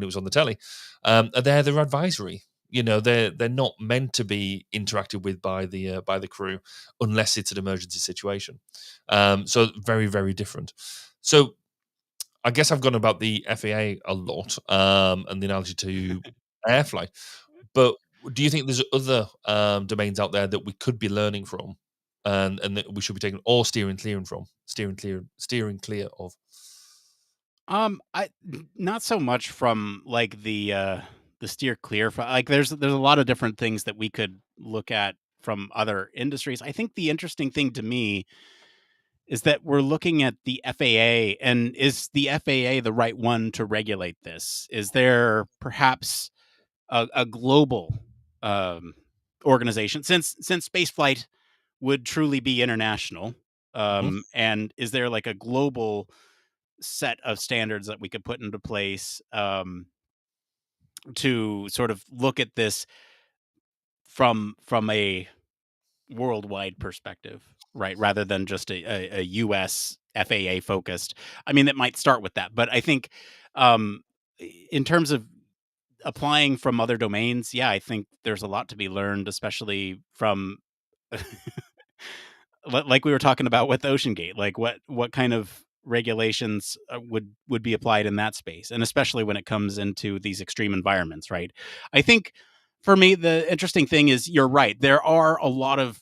was on the telly, they're advisory. They're not meant to be interacted with by the crew unless it's an emergency situation. So very, very different. So I guess I've gone about the FAA a lot and the analogy to air flight. But do you think there's other domains out there that we could be learning from, and that we should be taking or steering clear of? I not so much from like the steer clear. Like there's a lot of different things that we could look at from other industries. I think the interesting thing to me is that we're looking at the FAA, and is the FAA the right one to regulate this? Is there perhaps a global organization, since spaceflight would truly be international? And is there like a global set of standards that we could put into place to sort of look at this from a worldwide perspective, right? Rather than just a US FAA focused. I mean, it might start with that, but I think in terms of applying from other domains, yeah, I think there's a lot to be learned, especially from like we were talking about with OceanGate, like what kind of regulations would be applied in that space, and especially when it comes into these extreme environments, right? I think for me the interesting thing is, you're right, there are a lot of,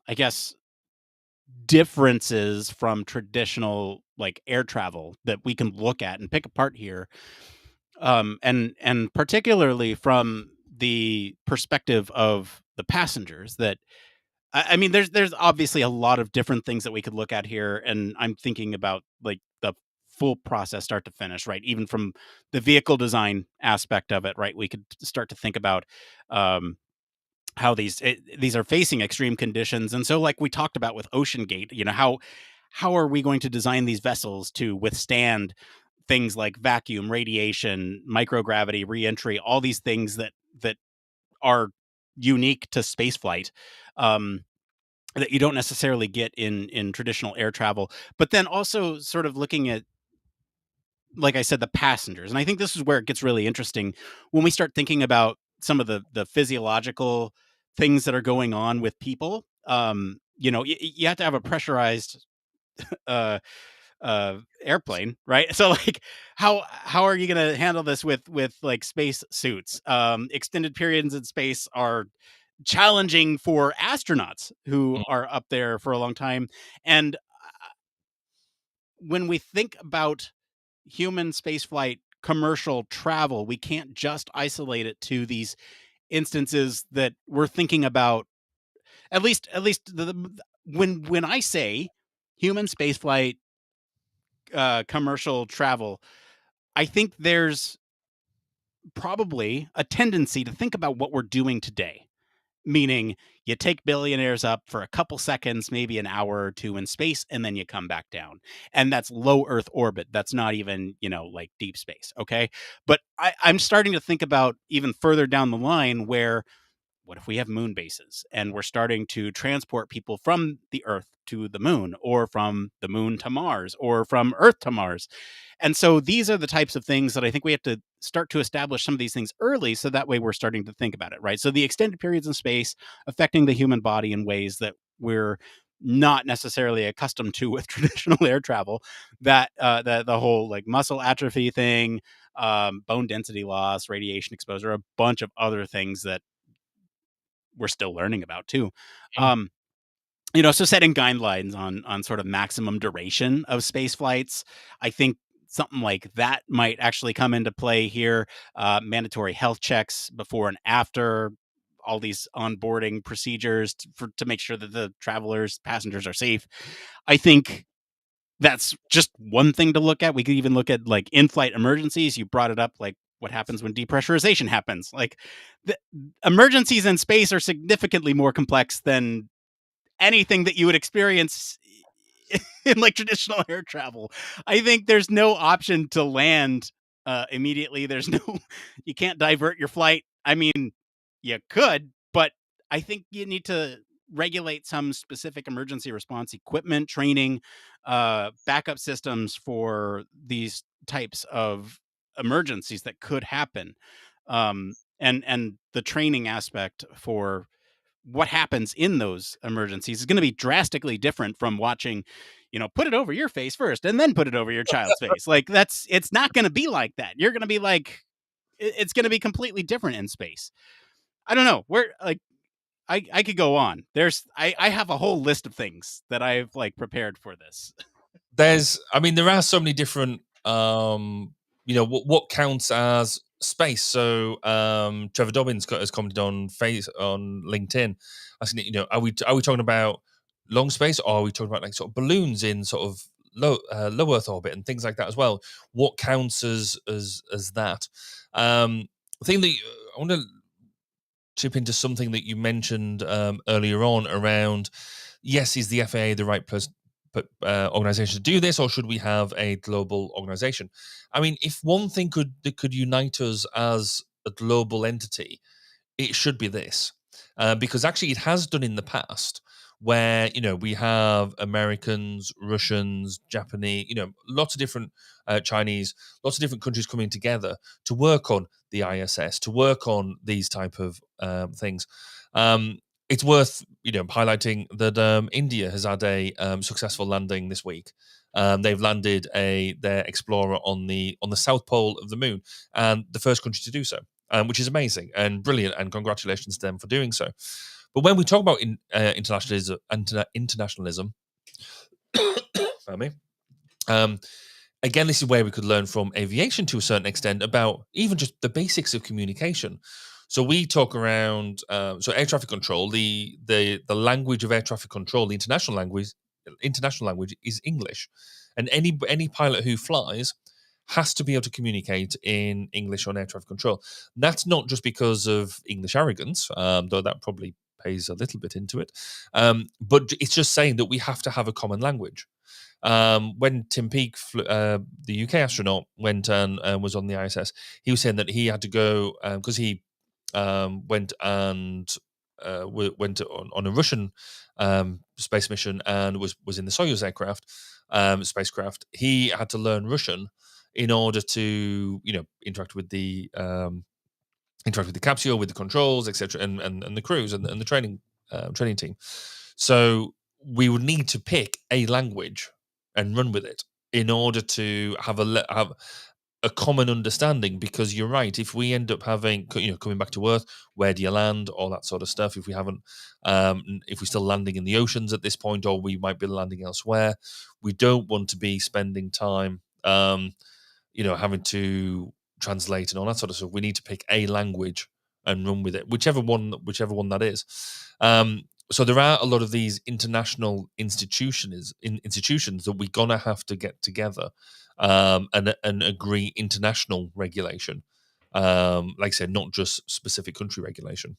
I guess, differences from traditional like air travel that we can look at and pick apart here, and particularly from the perspective of the passengers. That I mean, there's obviously a lot of different things that we could look at here, and I'm thinking about like the full process, start to finish, right? Even from the vehicle design aspect of it, right? We could start to think about how these are facing extreme conditions, and so like we talked about with OceanGate, how how are we going to design these vessels to withstand things like vacuum, radiation, microgravity, reentry, all these things that are unique to spaceflight, that you don't necessarily get in traditional air travel. But then also sort of looking at, like I said, the passengers. And I think this is where it gets really interesting when we start thinking about some of the physiological things that are going on with people. You have to have a pressurized uh, airplane, right? So like, how are you going to handle this with like space suits? Extended periods in space are challenging for astronauts who Mm. are up there for a long time. And when we think about human spaceflight commercial travel, we can't just isolate it to these instances that we're thinking about. At least when I say human spaceflight commercial travel, I think there's probably a tendency to think about what we're doing today. Meaning, you take billionaires up for a couple seconds, maybe an hour or two in space, and then you come back down. And that's low Earth orbit. That's not even, like deep space. Okay. But I'm starting to think about even further down the line where, what if we have moon bases and we're starting to transport people from the Earth to the moon, or from the moon to Mars, or from Earth to Mars? And so these are the types of things that I think we have to start to establish some of these things early, so that way we're starting to think about it, right? So the extended periods in space affecting the human body in ways that we're not necessarily accustomed to with traditional air travel, that the whole like muscle atrophy thing, bone density loss, radiation exposure, a bunch of other things that we're still learning about too. Mm. Um, so setting guidelines on sort of maximum duration of space flights, I think something like that might actually come into play here. Mandatory health checks before and after, all these onboarding procedures to make sure that the passengers are safe. I think that's just one thing to look at. We could even look at like in-flight emergencies. You brought it up, like what happens when depressurization happens. Like, the emergencies in space are significantly more complex than anything that you would experience in like traditional air travel. I think there's no option to land immediately. There's no, you can't divert your flight. I mean, you could, but I think you need to regulate some specific emergency response equipment, training, backup systems for these types of emergencies that could happen. And the training aspect for what happens in those emergencies is going to be drastically different from watching, put it over your face first and then put it over your child's face. Like, it's not going to be like that. You're going to be like, it's going to be completely different in space. I don't know where, like, I could go on. I have a whole list of things that I've like prepared for this. There are so many different, what counts as space. So Trevor Dobbins has commented on LinkedIn, asking, are we talking about long space, or are we talking about like sort of balloons in sort of low Earth orbit and things like that as well? What counts as that? The thing that I want to chip into something that you mentioned earlier on around, yes, is the FAA the right organization to do this, or should we have a global organization? I mean, if one thing that could unite us as a global entity, it should be this, because actually it has done in the past, where we have Americans, Russians, Japanese, lots of different Chinese, lots of different countries coming together to work on the ISS, to work on these type of things. It's worth highlighting that India has had a successful landing this week. They've landed their Explorer on the south pole of the moon, and the first country to do so, which is amazing and brilliant, and congratulations to them for doing so. But when we talk about internationalism, pardon me, again, this is where we could learn from aviation to a certain extent about even just the basics of communication. So we talk around air traffic control. The language of air traffic control, the international language is English, and any pilot who flies has to be able to communicate in English on air traffic control. That's not just because of English arrogance, though that probably pays a little bit into it, but it's just saying that we have to have a common language. when Tim Peake, the UK astronaut, went and was on the ISS, he was saying that he had to go because he went and went on a Russian space mission and was in the Soyuz spacecraft. He had to learn Russian in order to interact with the capsule, with the controls, etc., and the crews and the training team. So we would need to pick a language and run with it in order to have a common understanding. Because you're right, if we end up having coming back to Earth, where do you land, all that sort of stuff. If we haven't, if we're still landing in the oceans at this point, or we might be landing elsewhere, we don't want to be spending time having to translate and all that sort of stuff. We need to pick a language and run with it, whichever one that is. So there are a lot of these international institutions that we're gonna have to get together and agree international regulation. Like I said, not just specific country regulation.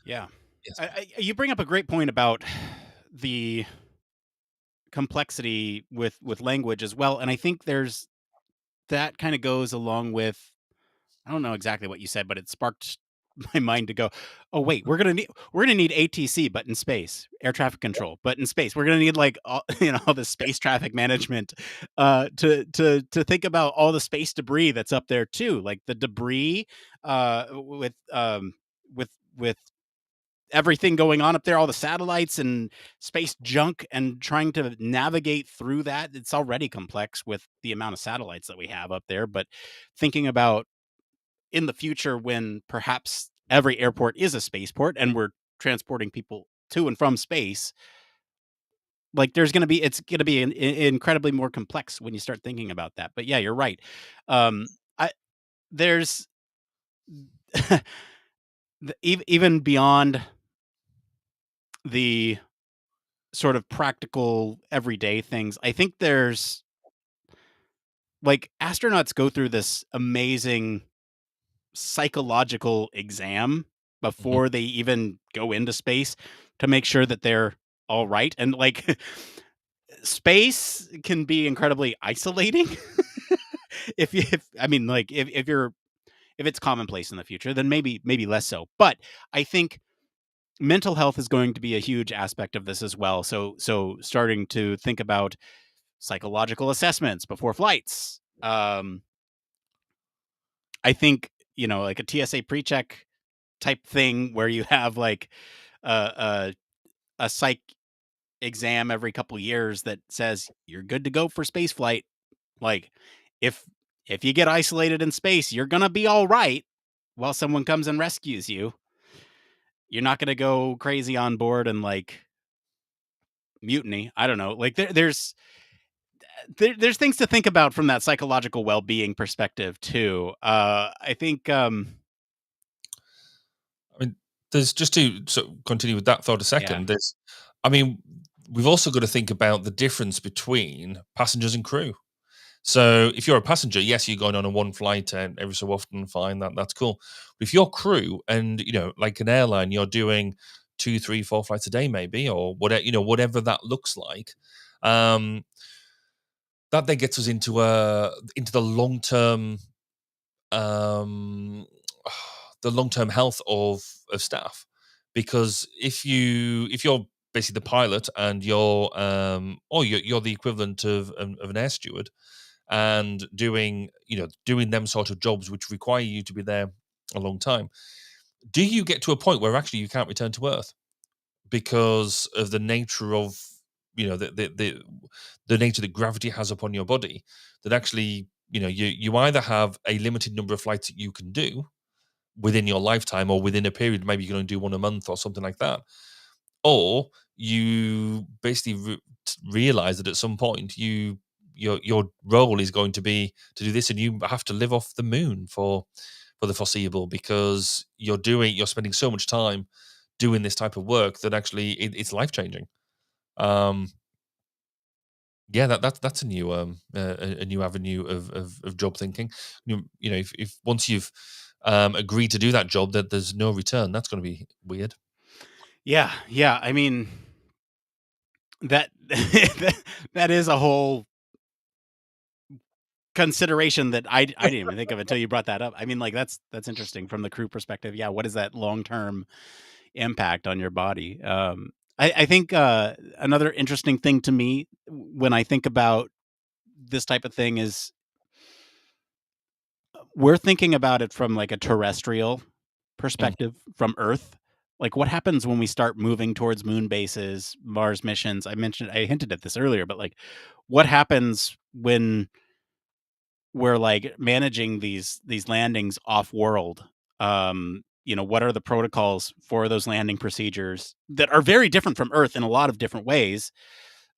Yeah. Yes. You bring up a great point about the complexity with language as well, and I think that kind of goes along with, I don't know exactly what you said, but it sparked my mind to go, oh wait, we're gonna need ATC, but in space, air traffic control, but in space. We're gonna need like all the space traffic management to think about all the space debris that's up there too, like the debris with everything going on up there, all the satellites and space junk, and trying to navigate through that. It's already complex with the amount of satellites that we have up there, but thinking about in the future when perhaps every airport is a spaceport and we're transporting people to and from space, like it's going to be incredibly more complex when you start thinking about that. But yeah, you're right. There's even beyond the sort of practical everyday things, I think there's like astronauts go through this amazing psychological exam before they even go into space to make sure that they're all right. And like space can be incredibly isolating. if it's commonplace in the future, then maybe less so. But I think mental health is going to be a huge aspect of this as well. So starting to think about psychological assessments before flights. I think, like a TSA pre-check type thing where you have like a psych exam every couple years that says you're good to go for space flight. Like if you get isolated in space, you're gonna be all right while someone comes and rescues you. You're not gonna go crazy on board and like mutiny. I don't know. Like there's things to think about from that psychological well-being perspective too. I think I mean, there's just to continue with that thought a second. Yeah. We've also got to think about the difference between passengers and crew. So if you're a passenger, yes, you're going on a one flight and every so often, fine, that's cool. But if you're crew and, like an airline, you're doing 2, 3, 4 flights a day, maybe, or whatever, whatever that looks like, that then gets us into the long-term, the long-term health of staff. Because if you're basically the pilot and you're the equivalent of an air steward, and doing them sort of jobs which require you to be there a long time, do you get to a point where actually you can't return to Earth because of the nature of the nature that gravity has upon your body, that actually you either have a limited number of flights that you can do within your lifetime, or within a period maybe you can only do one a month or something like that, or you basically realize that at some point your role is going to be to do this, and you have to live off the moon for the foreseeable, because you're spending so much time doing this type of work that actually it's life changing. Yeah, that's a new a new avenue of job thinking. If once you've agreed to do that job, that there's no return, that's going to be weird. Yeah. I mean, that that is a whole consideration that I didn't even think of until you brought that up. I mean, like that's interesting from the crew perspective. Yeah, what is that long term impact on your body? I think another interesting thing to me when I think about this type of thing is we're thinking about it from like a terrestrial perspective from Earth. Like what happens when we start moving towards moon bases, Mars missions? I hinted at this earlier, but like what happens when we're like managing these landings off world? What are the protocols for those landing procedures that are very different from Earth in a lot of different ways?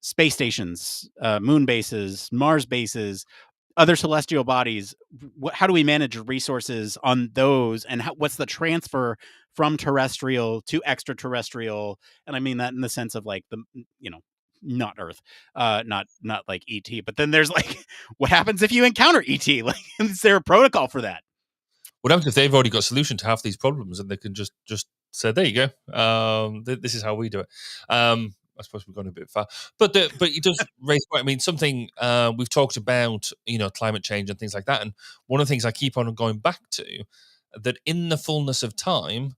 Space stations, moon bases, Mars bases, other celestial bodies. How do we manage resources on those, and what's the transfer from terrestrial to extraterrestrial? And I mean that in the sense of like the not Earth, not like ET. But then there's like, what happens if you encounter ET? Like, is there a protocol for that? What happens if they've already got a solution to half these problems and they can just say, there you go. This is how we do it. I suppose we've gone a bit far, but it does raise. I mean, something we've talked about, climate change and things like that. And one of the things I keep on going back to, that in the fullness of time,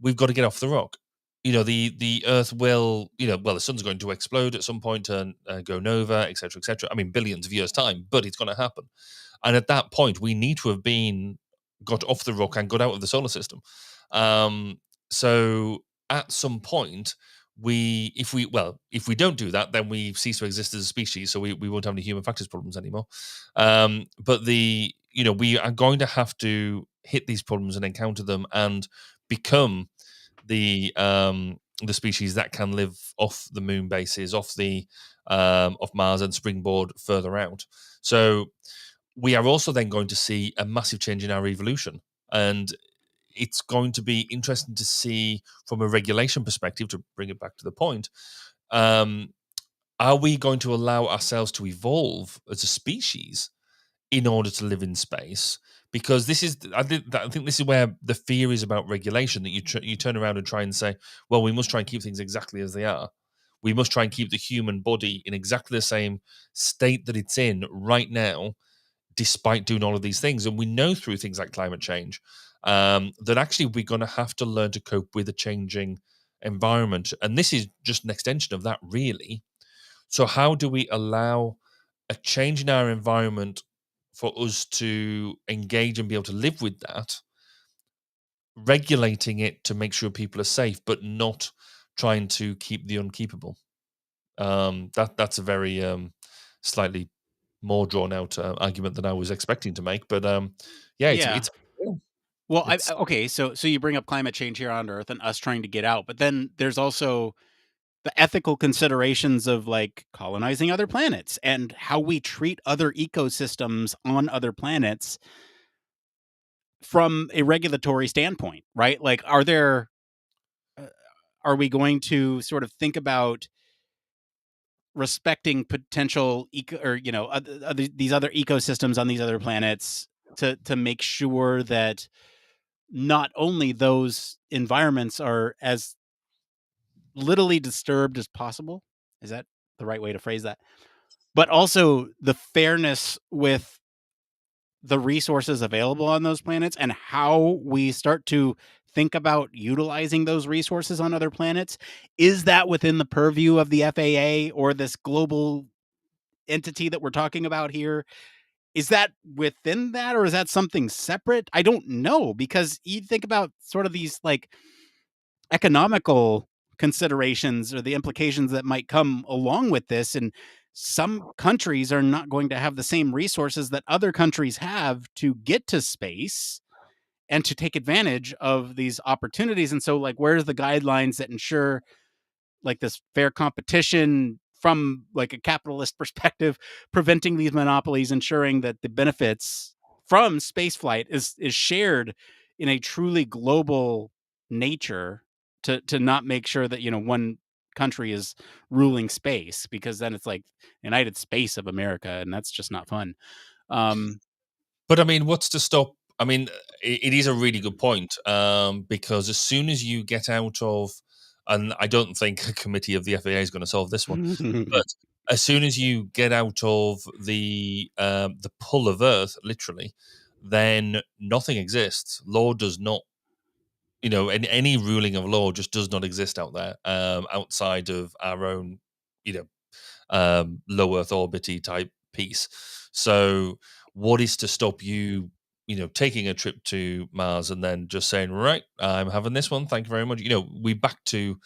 we've got to get off the rock. The Earth will, the sun's going to explode at some point and go nova, etc., etc. I mean, billions of years time, but it's going to happen. And at that point, we need to have got off the rock and got out of the solar system. So at some point, if we don't do that, then we cease to exist as a species. So we won't have any human factors problems anymore. But we are going to have to hit these problems and encounter them and become the species that can live off the moon bases, off Mars, and springboard further out. So we are also then going to see a massive change in our evolution, and it's going to be interesting to see from a regulation perspective, to bring it back to the point, are we going to allow ourselves to evolve as a species in order to live in space? Because I think this is where the fear is about regulation, that you turn around and try and say, well, we must try and keep things exactly as they are. We must try and keep the human body in exactly the same state that it's in right now, despite doing all of these things. And we know through things like climate change that actually we're going to have to learn to cope with a changing environment. And this is just an extension of that, really. So how do we allow a change in our environment for us to engage and be able to live with that, regulating it to make sure people are safe, but not trying to keep the unkeepable? That's a very slightly more drawn out argument than I was expecting to make, but it's well, okay. So you bring up climate change here on Earth and us trying to get out, but then there's also the ethical considerations of like colonizing other planets and how we treat other ecosystems on other planets from a regulatory standpoint, right? Like, are we going to sort of think about respecting potential these other ecosystems on these other planets to make sure that not only those environments are as littly disturbed as possible? Is that the right way to phrase that? But also the fairness with the resources available on those planets and how we start to think about utilizing those resources on other planets. Is that within the purview of the FAA or this global entity that we're talking about here? Is that within that, or is that something separate? I don't know, because you think about sort of these like economical considerations or the implications that might come along with this. And some countries are not going to have the same resources that other countries have to get to space and to take advantage of these opportunities. And so, like, where's the guidelines that ensure like this fair competition from like a capitalist perspective, preventing these monopolies, ensuring that the benefits from spaceflight is shared in a truly global nature, to not make sure that one country is ruling space, because then it's like United Space of America, and that's just not fun. But I mean, what's to stop? I mean, it is a really good point, because as soon as you get out of and I don't think a committee of the FAA is going to solve this one. But as soon as you get out of the pull of Earth, literally, then nothing exists. Law does not, any ruling of law just does not exist out there, outside of our own, low Earth orbity type piece. So, what is to stop you, taking a trip to Mars and then just saying, right, I'm having this one. Thank you very much. We back to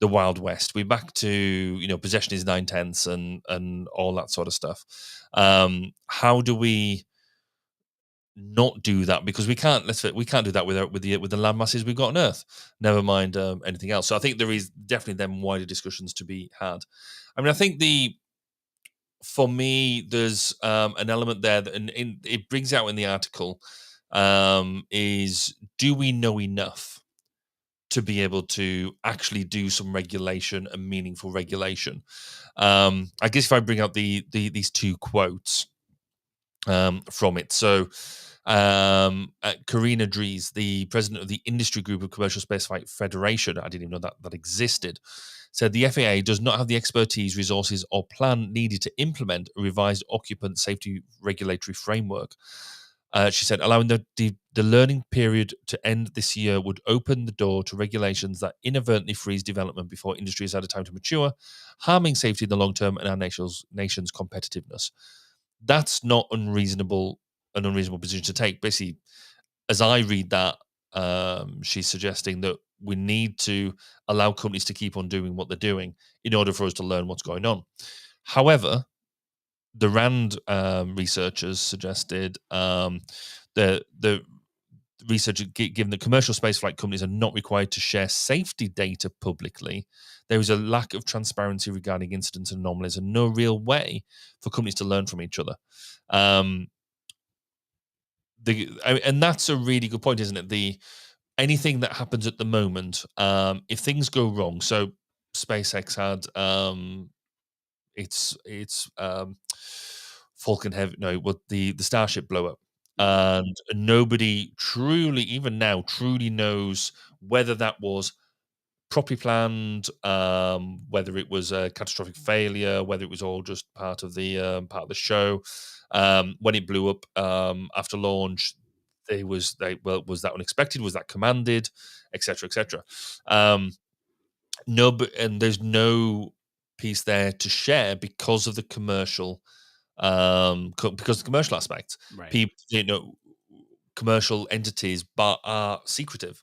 the Wild West. We back to, possession is 9/10 and all that sort of stuff. How do we not do that? Because we can't. We can't do that with the land masses we've got on Earth. Never mind anything else. So I think there is definitely them wider discussions to be had. I mean, I think for me, there's an element there that, and it brings out in the article, is, do we know enough to be able to actually do some regulation and meaningful regulation? I guess if I bring out these two quotes from it. So Karina Dries, the president of the industry group of Commercial Spaceflight Federation, I didn't even know that existed, said the FAA does not have the expertise, resources, or plan needed to implement a revised occupant safety regulatory framework. She said, allowing the learning period to end this year would open the door to regulations that inadvertently freeze development before industry has had a time to mature, harming safety in the long term and our nation's competitiveness. That's not an unreasonable position to take. Basically, as I read that, she's suggesting that we need to allow companies to keep on doing what they're doing in order for us to learn what's going on. However, the RAND researchers suggested the research, given that commercial spaceflight companies are not required to share safety data publicly, there is a lack of transparency regarding incidents and anomalies and no real way for companies to learn from each other. And that's a really good point, isn't it? Anything that happens at the moment, if things go wrong, so SpaceX had it's Falcon Heavy, the Starship blow up, and nobody truly, even now, truly knows whether that was properly planned, whether it was a catastrophic failure, whether it was all just part of the show. When it blew up after launch, was that unexpected? Was that commanded? Etc. Etc. And there's no piece there to share because of the commercial, aspect. Right. People, commercial entities, but are secretive.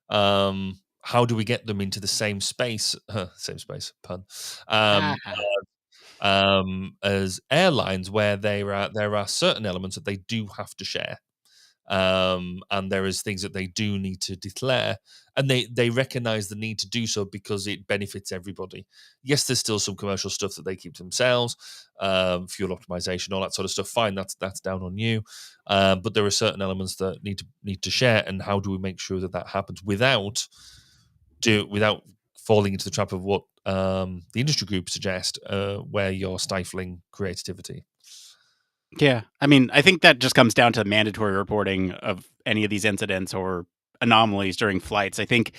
How do we get them into the same space? Same space, pun. As airlines, where there are certain elements that they do have to share, and there is things that they do need to declare, and they recognize the need to do so because it benefits everybody. Yes, there's still some commercial stuff that they keep to themselves, fuel optimization, all that sort of stuff. Fine, that's down on you, but there are certain elements that need to share. And how do we make sure that happens without falling into the trap of what the industry group suggest, where you're stifling creativity? Yeah. I mean, I think that just comes down to mandatory reporting of any of these incidents or anomalies during flights. I think,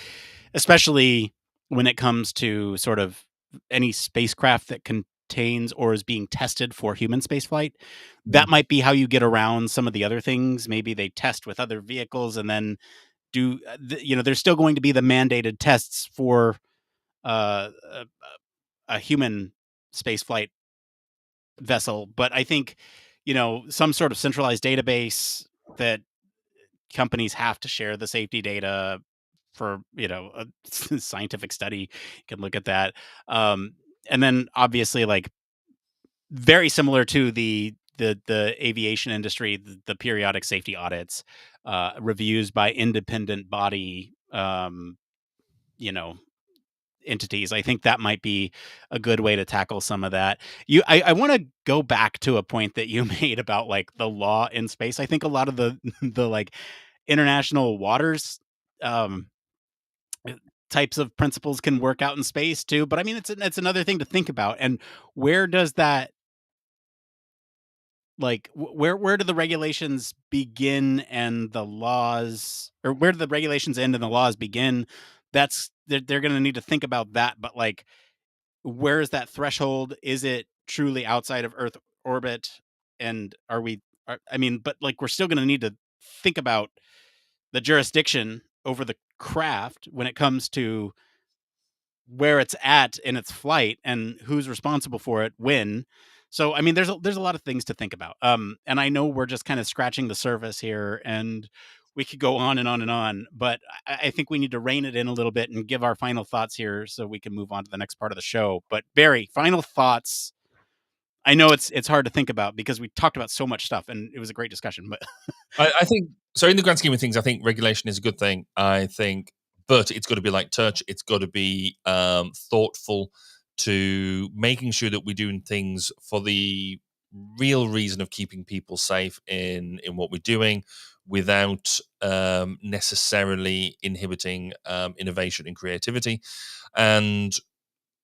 especially when it comes to sort of any spacecraft that contains or is being tested for human spaceflight, that might be how you get around some of the other things. Maybe they test with other vehicles and then there's still going to be the mandated tests for a human spaceflight vessel. But I think, some sort of centralized database that companies have to share the safety data for, a scientific study. You can look at that. And then obviously, like, very similar to the aviation industry, the periodic safety audits, reviews by independent body, entities. I think that might be a good way to tackle some of that. I want to go back to a point that you made about, like, the law in space. I think a lot of the like international waters types of principles can work out in space too. But I mean, it's another thing to think about. And where does that, like, where do the regulations begin and the laws, or where do the regulations end and the laws begin? they're going to need to think about that. But like, where is that threshold? Is it truly outside of Earth orbit? And but like, we're still going to need to think about the jurisdiction over the craft when it comes to where it's at in its flight and who's responsible for it when. So I mean, there's a lot of things to think about. And I know we're just kind of scratching the surface here, and we could go on and on and on, but I think we need to rein it in a little bit and give our final thoughts here so we can move on to the next part of the show. But Barry, final thoughts. I know it's hard to think about because we talked about so much stuff and it was a great discussion, but I think so. In the grand scheme of things, I think regulation is a good thing. I think, but it's got to be like touch. It's got to be thoughtful to making sure that we're doing things for the real reason of keeping people safe in what we're doing, without necessarily inhibiting innovation and creativity. And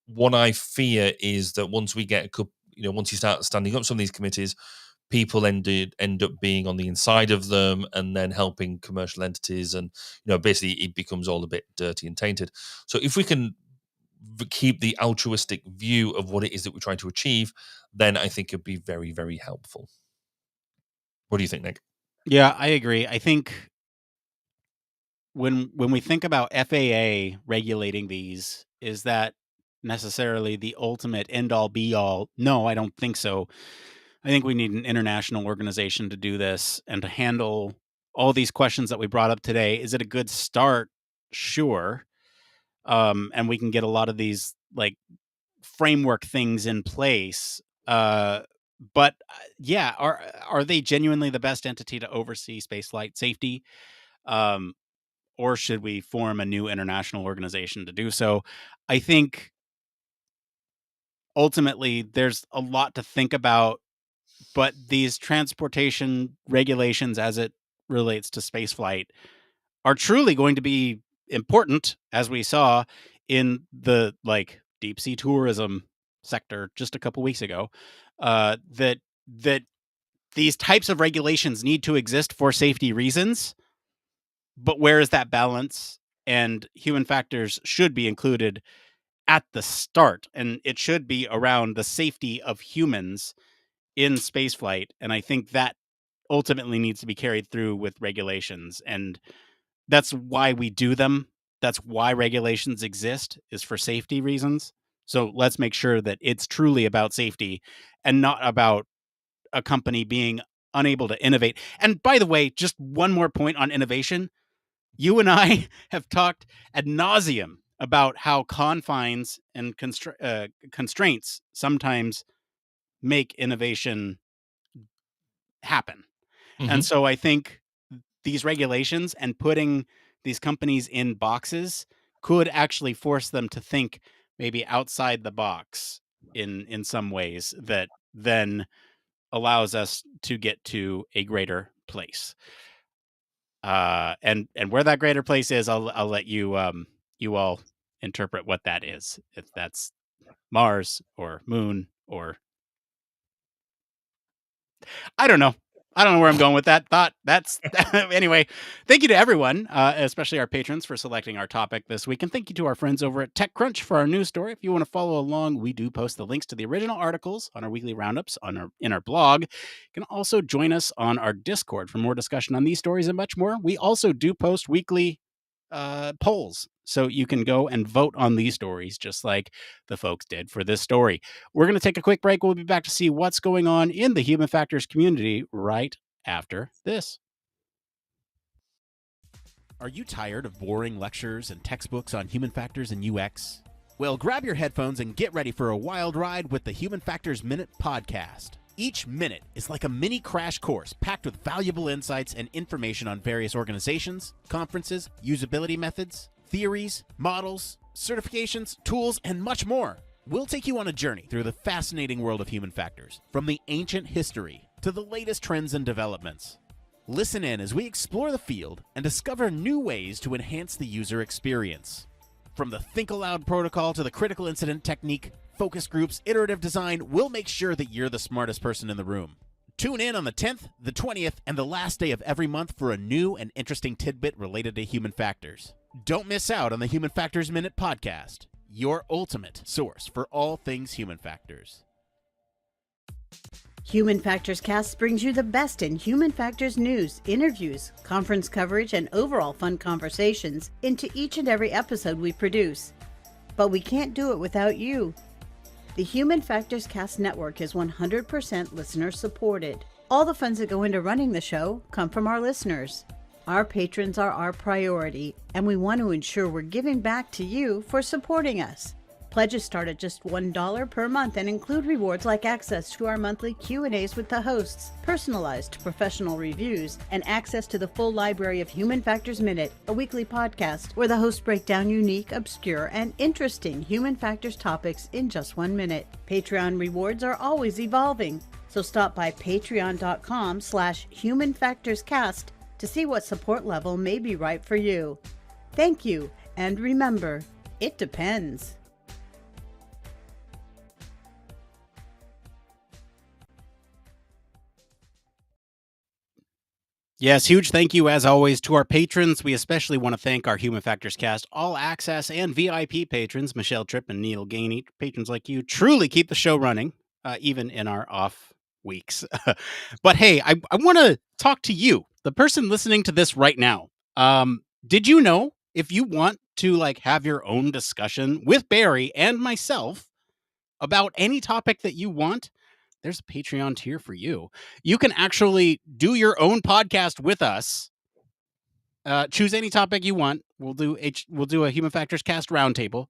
what I fear is that once we get once you start standing up some of these committees, people end up being on the inside of them and then helping commercial entities, and basically it becomes all a bit dirty and tainted. So if we can keep the altruistic view of what it is that we're trying to achieve, then I think it'd be very, very helpful. What do you think, Nick? yeah, I agree. I think when we think about FAA regulating these, is that necessarily the ultimate end all be all? No, I don't think so. I think we need an international organization to do this and to handle all these questions that we brought up today. Is it a good start? Sure. And we can get a lot of these like framework things in place. But yeah, are they genuinely the best entity to oversee spaceflight safety? Or should we form a new international organization to do so? I think ultimately there's a lot to think about, but these transportation regulations as it relates to spaceflight are truly going to be important, as we saw in the like deep sea tourism sector just a couple weeks ago. That these types of regulations need to exist for safety reasons, but where is that balance? And human factors should be included at the start, and it should be around the safety of humans in spaceflight. And I think that ultimately needs to be carried through with regulations, and that's why we do them. That's why regulations exist, is for safety reasons. So let's make sure that it's truly about safety and not about a company being unable to innovate. And by the way, just one more point on innovation. You and I have talked ad nauseum about how confines and constraints sometimes make innovation happen. And so I think these regulations and putting these companies in boxes could actually force them to think maybe outside the box in some ways that then allows us to get to a greater place. And where that greater place is, I'll let you you all interpret what that is. If that's Mars or Moon or I don't know. I don't know where I'm going with that thought. That's anyway. Thank you to everyone, especially our patrons, for selecting our topic this week, and thank you to our friends over at TechCrunch for our news story. If you want to follow along, we do post the links to the original articles on our weekly roundups in our blog. You can also join us on our Discord for more discussion on these stories and much more. We also do post weekly polls, so you can go and vote on these stories just like the folks did for this story. We're going to take a quick break. We'll be back to see what's going on in the human factors community right after this. Are you tired of boring lectures and textbooks on human factors and UX? Well, grab your headphones and get ready for a wild ride with the Human Factors Minute podcast. Each minute is like a mini crash course packed with valuable insights and information on various organizations, conferences, usability methods, theories, models, certifications, tools, and much more. We'll take you on a journey through the fascinating world of human factors, from the ancient history to the latest trends and developments. Listen in as we explore the field and discover new ways to enhance the user experience. From the Think Aloud protocol to the critical incident technique, focus groups, iterative design, we'll make sure that you're the smartest person in the room. Tune in on the 10th, the 20th, and the last day of every month for a new and interesting tidbit related to human factors. Don't miss out on the Human Factors Minute podcast, your ultimate source for all things human factors. Human Factors Cast brings you the best in human factors news, interviews, conference coverage, and overall fun conversations into each and every episode we produce. But we can't do it without you. The Human Factors Cast network is 100% listener supported. All the funds that go into running the show come from our listeners. Our patrons are our priority, and we want to ensure we're giving back to you for supporting us. Pledges start at just $1 per month and include rewards like access to our monthly Q&As with the hosts, personalized professional reviews, and access to the full library of Human Factors Minute, a weekly podcast where the hosts break down unique, obscure, and interesting human factors topics in just 1 minute. Patreon rewards are always evolving, so stop by patreon.com/humanfactorscast to see what support level may be right for you. Thank you, and remember, it depends. Yes, huge thank you as always to our patrons. We especially want to thank our Human Factors Cast All Access and VIP patrons, Michelle Tripp and Neil Gainey. Patrons like you truly keep the show running, even in our off weeks. But hey, I want to talk to you, the person listening to this right now. Did you know if you want to have your own discussion with Barry and myself about any topic that you want, there's a Patreon tier for you. You can actually do your own podcast with us. Choose any topic you want. We'll do a Human Factors Cast roundtable.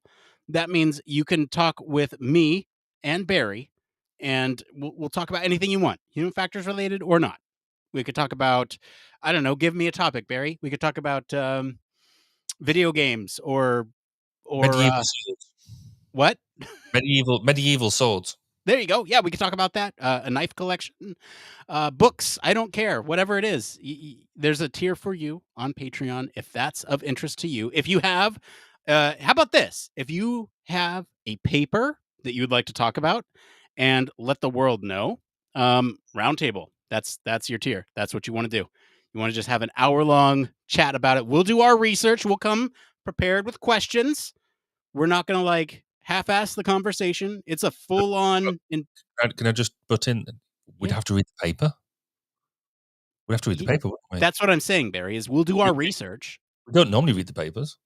That means you can talk with me and Barry, and we'll talk about anything you want, human factors related or not. We could talk about, I don't know, give me a topic, Barry. We could talk about video games or medieval swords. What? Medieval swords. There you go. Yeah, we could talk about that. A knife collection, books. I don't care. Whatever it is. There's a tier for you on Patreon if that's of interest to you. If you have, how about this? If you have a paper that you'd like to talk about and let the world know, roundtable. That's your tier. That's what you want to do. You want to just have an hour-long chat about it. We'll do our research. We'll come prepared with questions. We're not going to half-ass the conversation. It's a full-on. Can I just butt in? We'd have to read the paper. We'd have to read the paper. Wouldn't we? That's what I'm saying, Barry. Is we'll do our research. We don't normally read the papers.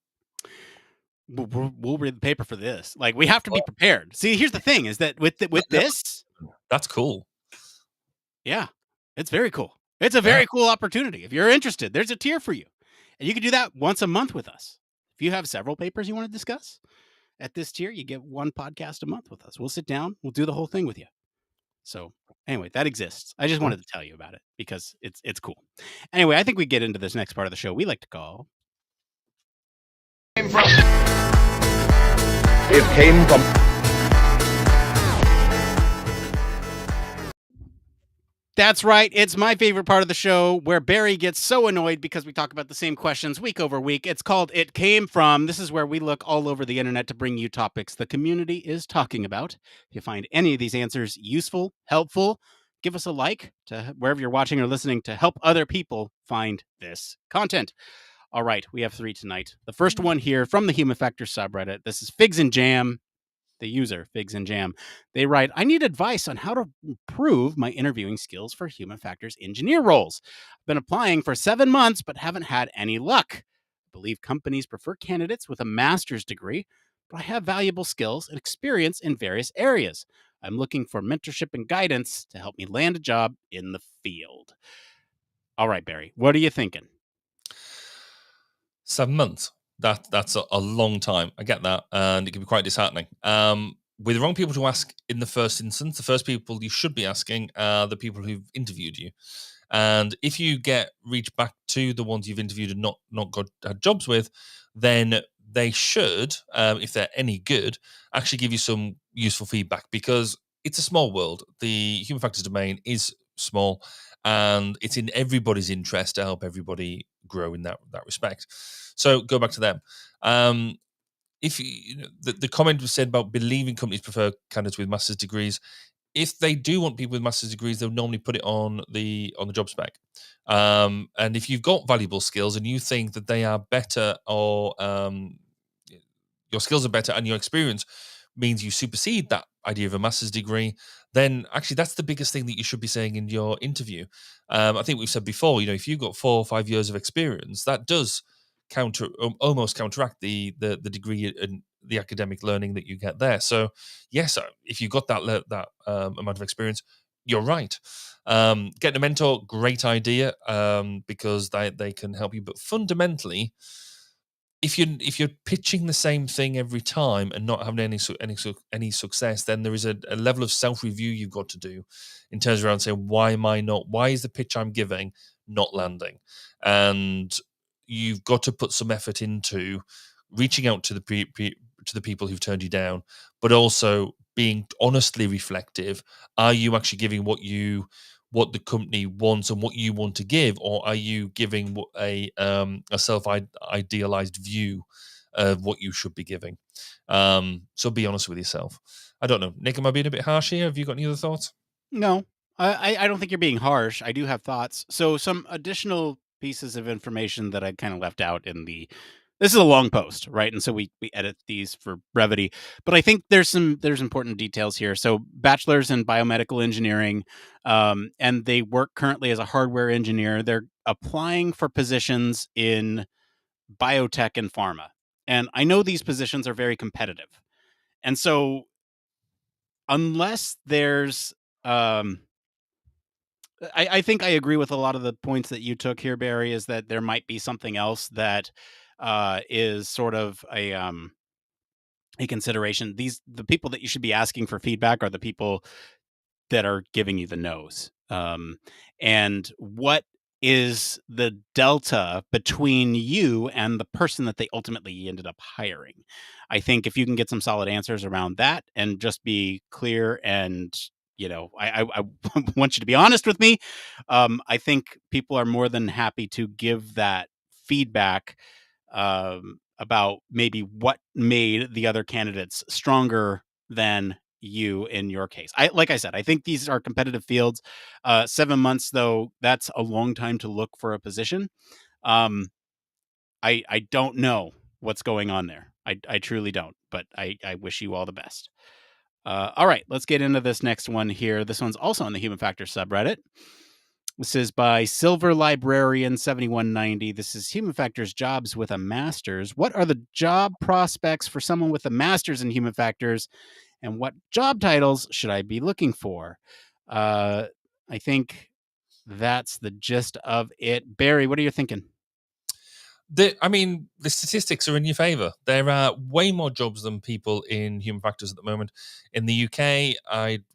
We'll read the paper for this. We have to be prepared. See, here's the thing: is that with this, that's cool. Yeah, it's very cool. It's a very cool opportunity. If you're interested, there's a tier for you, and you can do that once a month with us. If you have several papers you want to discuss. At this tier, you get one podcast a month with us. We'll sit down. We'll do the whole thing with you. So anyway, that exists. I just wanted to tell you about it because it's cool. Anyway, I think we get into this next part of the show we like to call. It came from. That's right. It's my favorite part of the show where Barry gets so annoyed because we talk about the same questions week over week. It's called It Came From. This is where we look all over the internet to bring you topics the community is talking about. If you find any of these answers useful, helpful, give us a like to wherever you're watching or listening to help other people find this content. All right, we have 3 tonight. The first one here from the Human Factors subreddit. This is Figs and Jam. The user, Figs and Jam. They write, I need advice on how to improve my interviewing skills for human factors engineer roles. I've been applying for 7 months, but haven't had any luck. I believe companies prefer candidates with a master's degree, but I have valuable skills and experience in various areas. I'm looking for mentorship and guidance to help me land a job in the field. All right, Barry, what are you thinking? 7 months. That's a long time. I get that, and it can be quite disheartening. With the wrong people to ask in the first instance, the first people you should be asking are the people who've interviewed you. And if you get reached back to the ones you've interviewed and not had jobs with, then they should, if they're any good, actually give you some useful feedback, because it's a small world. The human factors domain is small, and it's in everybody's interest to help everybody grow in that respect. So go back to them. If the comment was said about believing companies prefer candidates with master's degrees, if they do want people with master's degrees, they'll normally put it on the job spec. And if you've got valuable skills and you think that they are better, or your skills are better and your experience means you supersede that idea of a master's degree, then actually that's the biggest thing that you should be saying in your interview. I think we've said before, if you've got 4 or 5 years of experience, that does almost counteract the degree and the academic learning that you get there. So yes, if you've got that amount of experience, you're right. Getting a mentor, great idea, because they can help you. But fundamentally, if you're pitching the same thing every time and not having any success, then there is a level of self-review you've got to do in terms of around saying, why is the pitch I'm giving not landing? And you've got to put some effort into reaching out to the people who've turned you down, but also being honestly reflective. Are you actually giving what the company wants and what you want to give, or are you giving a self-idealized view of what you should be giving? So be honest with yourself. I don't know, Nick, am I being a bit harsh here? Have you got any other thoughts? No, I don't think you're being harsh. I do have thoughts. So some additional pieces of information that I kind of left out in the. This is a long post, right? And so we edit these for brevity, but I think there's important details here. So bachelor's in biomedical engineering, and they work currently as a hardware engineer. They're applying for positions in biotech and pharma, and I know these positions are very competitive. And so unless there's I think I agree with a lot of the points that you took here, Barry, is that there might be something else that is sort of a consideration. The people that you should be asking for feedback are the people that are giving you the no's. And what is the delta between you and the person that they ultimately ended up hiring? I think if you can get some solid answers around that and just be clear and I want you to be honest with me. I think people are more than happy to give that feedback about maybe what made the other candidates stronger than you in your case. Like I said, I think these are competitive fields. 7 months, though, that's a long time to look for a position. I don't know what's going on there. I truly don't, but I wish you all the best. All right, let's get into this next one here. This one's also on the Human Factors subreddit. This is by Silver Librarian 7190. This is Human Factors jobs with a master's. What are the job prospects for someone with a master's in Human Factors, and what job titles should I be looking for? I think that's the gist of it. Barry, what are you thinking? The statistics are in your favor. There are way more jobs than people in human factors at the moment. In the UK,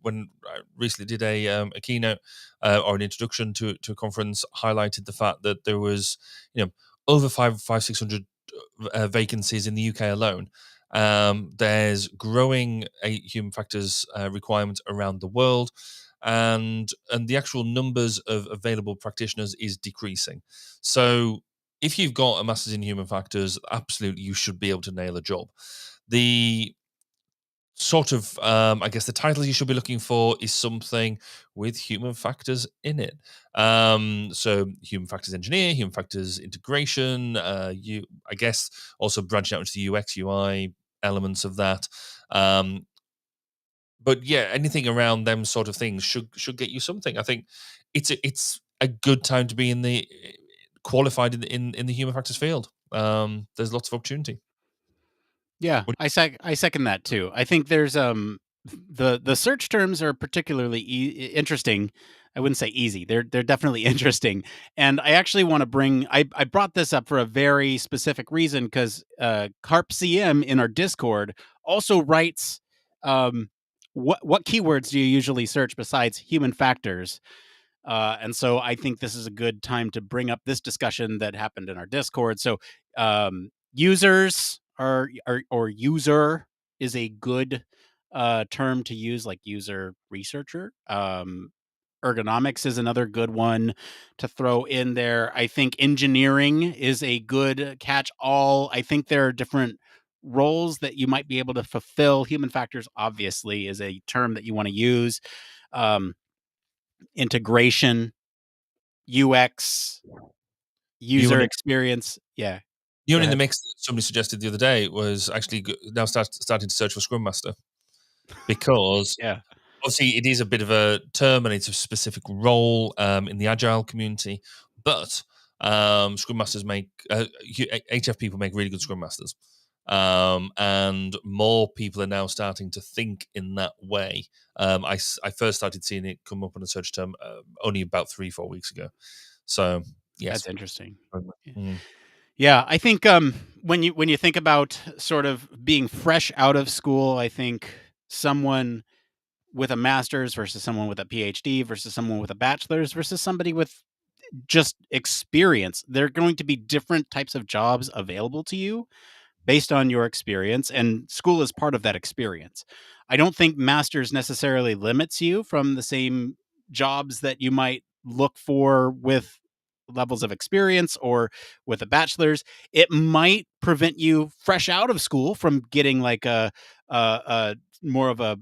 when I recently did a keynote or an introduction to a conference, highlighted the fact that there was over 600 vacancies in the UK alone. There's growing human factors requirements around the world, and the actual numbers of available practitioners is decreasing. So if you've got a master's in human factors, absolutely you should be able to nail a job. The sort of, I guess the title you should be looking for is something with human factors in it. So human factors engineer, human factors integration, I guess also branching out into the UX, UI elements of that. But yeah, anything around them sort of things should get you something. I think it's a good time to be in the qualified in the human factors field. There's lots of opportunity. Yeah, I second that too. I think there's the search terms are particularly interesting. I wouldn't say easy. They're definitely interesting. And I actually want to bring I brought this up for a very specific reason, because Carp CM in our Discord also writes what keywords do you usually search besides human factors? And so I think this is a good time to bring up this discussion that happened in our Discord. So users or user is a good term to use, like user researcher. Ergonomics is another good one to throw in there. I think engineering is a good catch all. I think there are different roles that you might be able to fulfill. Human factors, obviously, is a term that you want to use. Integration, UX, user experience. Yeah. You Go in the ahead. mix that somebody suggested the other day was actually now starting to search for Scrum Master, because Yeah. obviously it is a bit of a term and it's a specific role in the agile community, but Scrum Masters make HF people make really good Scrum Masters, and more people are now starting to think in that way. I first started seeing it come up on a search term only about 3-4 weeks ago. So yes, That's interesting. Mm. Yeah, I think when you think about sort of being fresh out of school, I think someone with a master's versus someone with a PhD versus someone with a bachelor's versus somebody with just experience, there are going to be different types of jobs available to you based on your experience, and school is part of that experience. I don't think masters necessarily limits you from the same jobs that you might look for with levels of experience or with a bachelor's. It might prevent you fresh out of school from getting like a more of a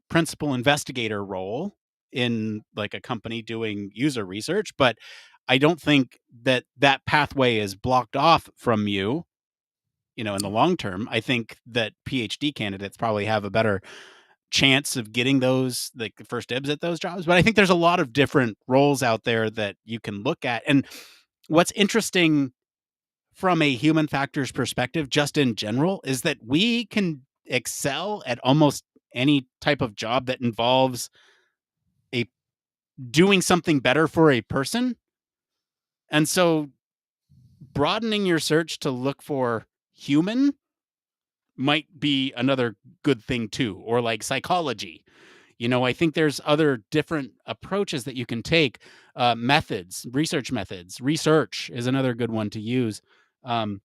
principal investigator role in like a company doing user research, but I don't think that that pathway is blocked off from you, in the long term. I think that PhD candidates probably have a better chance of getting those, like, the first dibs at those jobs. But I think there's a lot of different roles out there that you can look at. And what's interesting from a human factors perspective, just in general, is that we can excel at almost any type of job that involves a doing something better for a person. And so broadening your search to look for human might be another good thing too, or like psychology. I think there's other different approaches that you can take. Methods, research methods. Research is another good one to use. And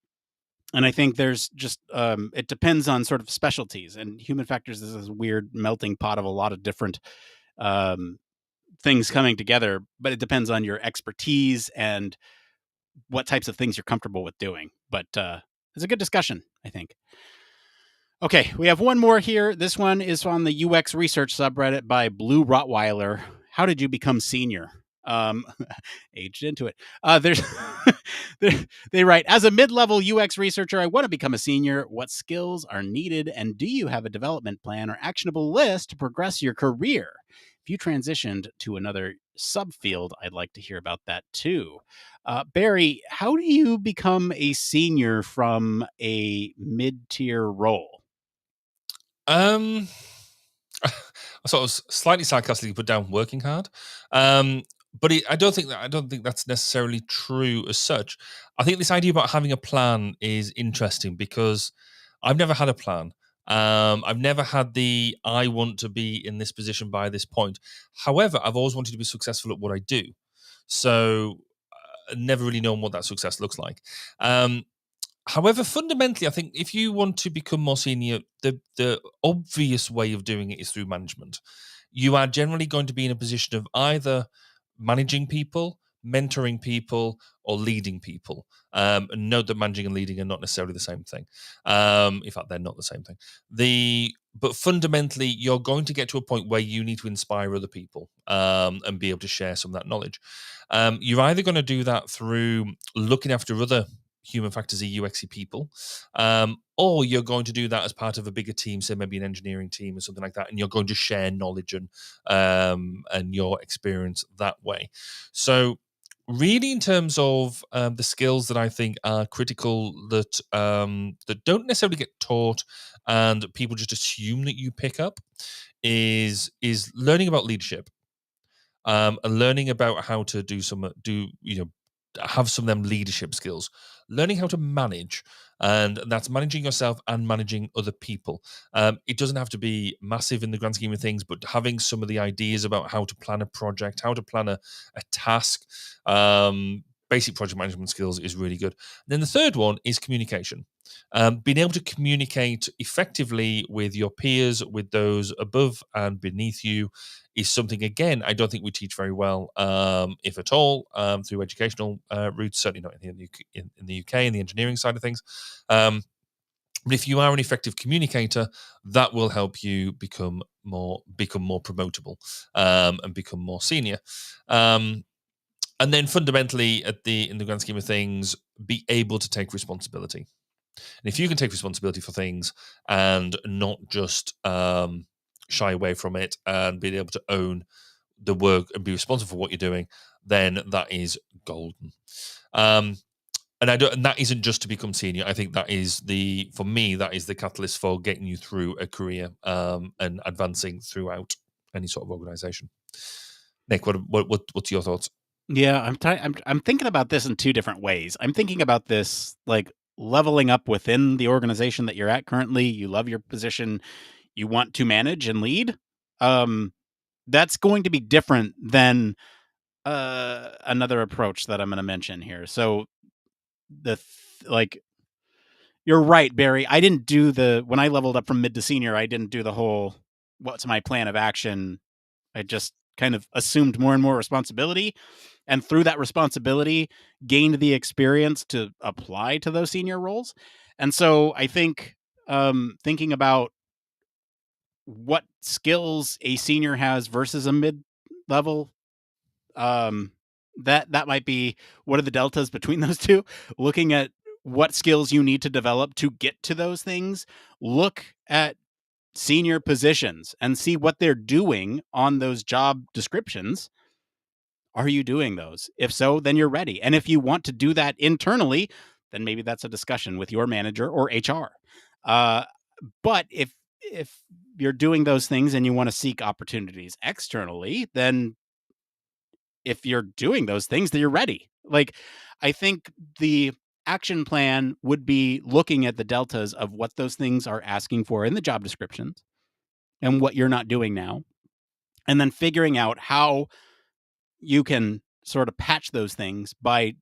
I think there's just it depends on sort of specialties, and human factors is this weird melting pot of a lot of different um, things coming together. But it depends on your expertise and what types of things you're comfortable with doing. But it's a good discussion, I think. Okay, we have one more here. This one is on the UX research subreddit by Blue Rottweiler. How did you become senior? Aged into it. There's they write, as a mid-level UX researcher, I want to become a senior. What skills are needed, and do you have a development plan or actionable list to progress your career? If you transitioned to another subfield, I'd like to hear about that too. Barry, how do you become a senior from a mid-tier role? I sort of slightly sarcastically put down working hard, but I don't think that's necessarily true as such. I think this idea about having a plan is interesting because I've never had a plan. I've never had the I want to be in this position by this point. However, I've always wanted to be successful at what I do, so never really known what that success looks like. However, fundamentally, I think if you want to become more senior, the obvious way of doing it is through management. You are generally going to be in a position of either managing people, mentoring people, or leading people. And note that managing and leading are not necessarily the same thing. In fact, they're not the same thing. But fundamentally, you're going to get to a point where you need to inspire other people and be able to share some of that knowledge. You're either going to do that through looking after other human factors are UXy people, or you're going to do that as part of a bigger team, say maybe an engineering team or something like that, and you're going to share knowledge and your experience that way. So really, in terms of the skills that I think are critical that that don't necessarily get taught and people just assume that you pick up is learning about leadership, and learning about how to have some of them leadership skills, learning how to manage, and that's managing yourself and managing other people. It doesn't have to be massive in the grand scheme of things, but having some of the ideas about how to plan a project, how to plan a task, basic project management skills is really good. And then the third one is communication. Being able to communicate effectively with your peers, with those above and beneath you, is something, again, I don't think we teach very well, if at all, through educational routes, certainly not in the UK, in the engineering side of things. But if you are an effective communicator, that will help you become more promotable, and become more senior. And then fundamentally, in the grand scheme of things, be able to take responsibility. And if you can take responsibility for things and not just shy away from it, and being able to own the work and be responsible for what you're doing, then that is golden. And that isn't just to become senior. I think that is for me, that is the catalyst for getting you through a career, and advancing throughout any sort of organization. Nick, what's your thoughts? Yeah, I'm thinking about this in two different ways. I'm thinking about this like leveling up within the organization that you're at currently. You love your position, you want to manage and lead. That's going to be different than another approach that I'm going to mention here. So you're right, Barry. I didn't do when I leveled up from mid to senior, I didn't do the whole what's my plan of action. I just kind of assumed more and more responsibility, and through that responsibility gained the experience to apply to those senior roles. And so I think thinking about what skills a senior has versus a mid-level, that might be what are the deltas between those two. Looking at what skills you need to develop to get to those things, look at senior positions and see what they're doing on those job descriptions. Are you doing those? If so, then you're ready. And if you want to do that internally, then maybe that's a discussion with your manager or HR. But if you're doing those things and you want to seek opportunities externally, then if you're doing those things, then you're ready. Like, I think the action plan would be looking at the deltas of what those things are asking for in the job descriptions and what you're not doing now, and then figuring out how you can sort of patch those things by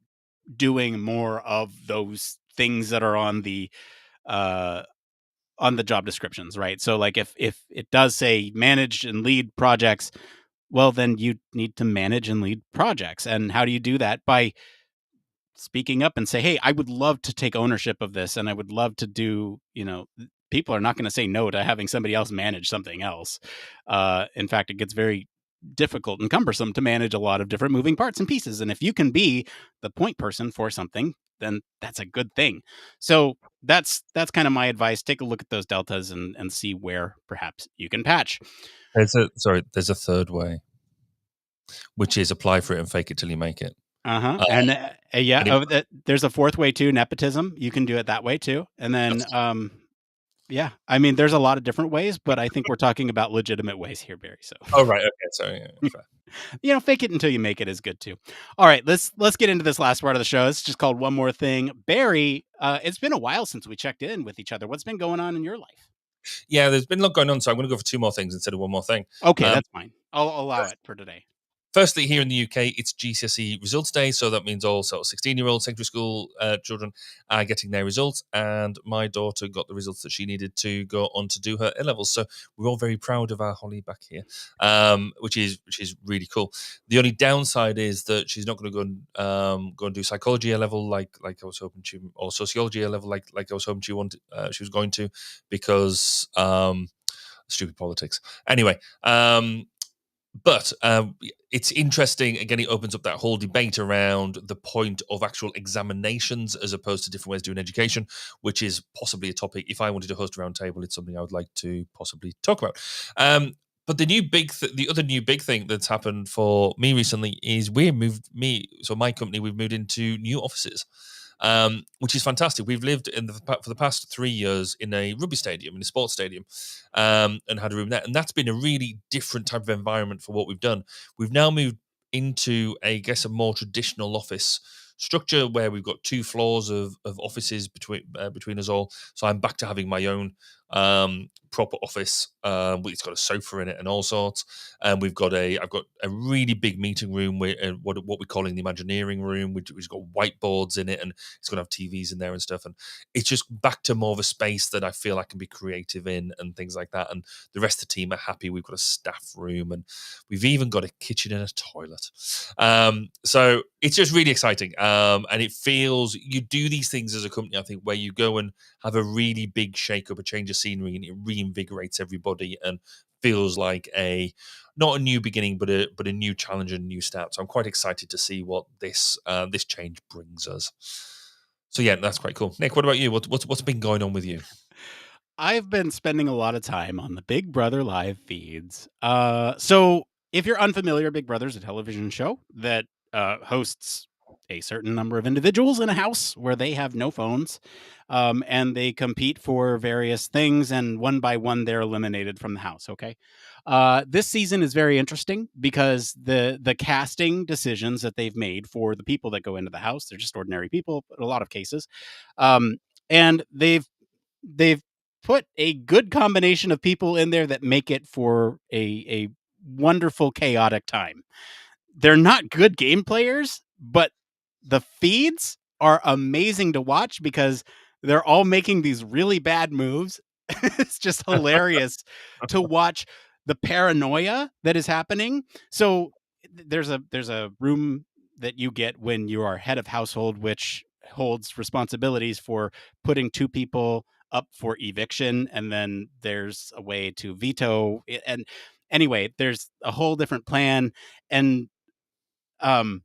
doing more of those things that are on the job descriptions, right? So like if it does say manage and lead projects, well, then you need to manage and lead projects. And how do you do that? By speaking up and say, hey, I would love to take ownership of this, and I would love to do, people are not going to say no to having somebody else manage something else. In fact, it gets very difficult and cumbersome to manage a lot of different moving parts and pieces. And if you can be the point person for something, then that's a good thing. So that's kind of my advice. Take a look at those deltas and see where perhaps you can patch. There's a third way, which is apply for it and fake it till you make it. There's a fourth way too, nepotism. You can do it that way too. And then, yeah, I mean, there's a lot of different ways, but I think we're talking about legitimate ways here, Barry. So, oh right, okay, sorry. Yeah, fake it until you make it is good too. All right, let's get into this last part of the show. It's just called One More Thing. Barry, it's been a while since we checked in with each other. What's been going on in your life? Yeah, there's been a lot going on, so I'm going to go for two more things instead of one more thing. Okay, that's fine. I'll allow it for today. Firstly, here in the UK, it's GCSE results day, so that means all sort of 16-year-old secondary school children are getting their results, and my daughter got the results that she needed to go on to do her A-levels. So we're all very proud of our Holly back here, which is really cool. The only downside is that she's not going to go and do psychology A-level like I was hoping she, or sociology A-level like I was hoping she was going to, because stupid politics. Anyway. But it's interesting. Again, it opens up that whole debate around the point of actual examinations as opposed to different ways of doing education, which is possibly a topic. If I wanted to host a roundtable, it's something I would like to possibly talk about. But the other new big thing that's happened for me recently is my company, we've moved into new offices. Which is fantastic. We've lived for the past 3 years in a rugby stadium, in a sports stadium, and had a room there. And that's been a really different type of environment for what we've done. We've now moved into, a more traditional office structure where we've got 2 floors of offices between us all. So I'm back to having my own proper office. It's got a sofa in it and all sorts. And I've got a really big meeting room with what we're calling the Imagineering room, which has got whiteboards in it, and it's going to have TVs in there and stuff. And it's just back to more of a space that I feel I can be creative in and things like that. And the rest of the team are happy. We've got a staff room, and we've even got a kitchen and a toilet. So it's just really exciting. And it feels you do these things as a company, I think, where you go and have a really big shake up, a change of scenery, and it reinvigorates everybody and feels like not a new beginning, but a new challenge and a new start. So I'm quite excited to see what this change brings us. So yeah, that's quite cool. Nick, what about you? What's been going on with you? I've been spending a lot of time on the Big Brother live feeds. So if you're unfamiliar, Big Brother's a television show that hosts a certain number of individuals in a house where they have no phones, and they compete for various things, and one by one they're eliminated from the house. Okay. This season is very interesting because the casting decisions that they've made for the people that go into the house, they're just ordinary people in a lot of cases, and they've put a good combination of people in there that make it for a wonderful chaotic time. They're not good game players, but the feeds are amazing to watch because they're all making these really bad moves. It's just hilarious to watch the paranoia that is happening. So there's a room that you get when you are head of household, which holds responsibilities for putting two people up for eviction, and then there's a way to veto it. And anyway, there's a whole different plan. And um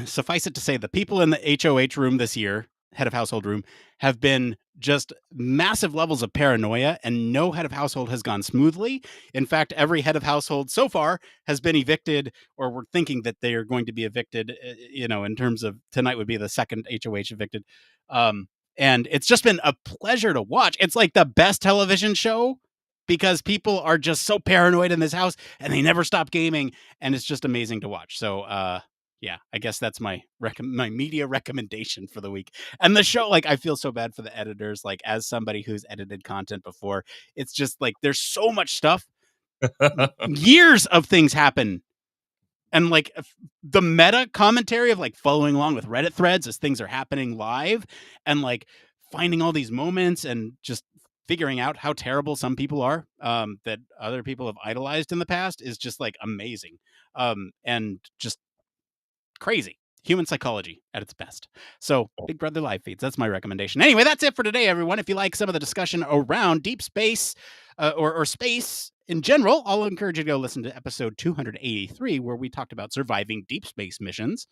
suffice it to say, the people in the HOH room this year, head of household room, have been just massive levels of paranoia, and no head of household has gone smoothly. In fact, every head of household so far has been evicted, or we're thinking that they are going to be evicted. In terms of tonight would be the second HOH evicted. And it's just been a pleasure to watch. It's like the best television show because people are just so paranoid in this house and they never stop gaming, and it's just amazing to watch. So, yeah, I guess that's my media recommendation for the week. And the show, like, I feel so bad for the editors. Like, as somebody who's edited content before, it's just like there's so much stuff. Years of things happen. And like the meta commentary of like following along with Reddit threads as things are happening live, and like finding all these moments and just figuring out how terrible some people are, that other people have idolized in the past, is just like amazing. And just crazy. Human psychology at its best. So, Big Brother live feeds, that's my recommendation. Anyway, that's it for today, everyone. If you like some of the discussion around deep space, or space in general, I'll encourage you to go listen to episode 283, where we talked about surviving deep space missions.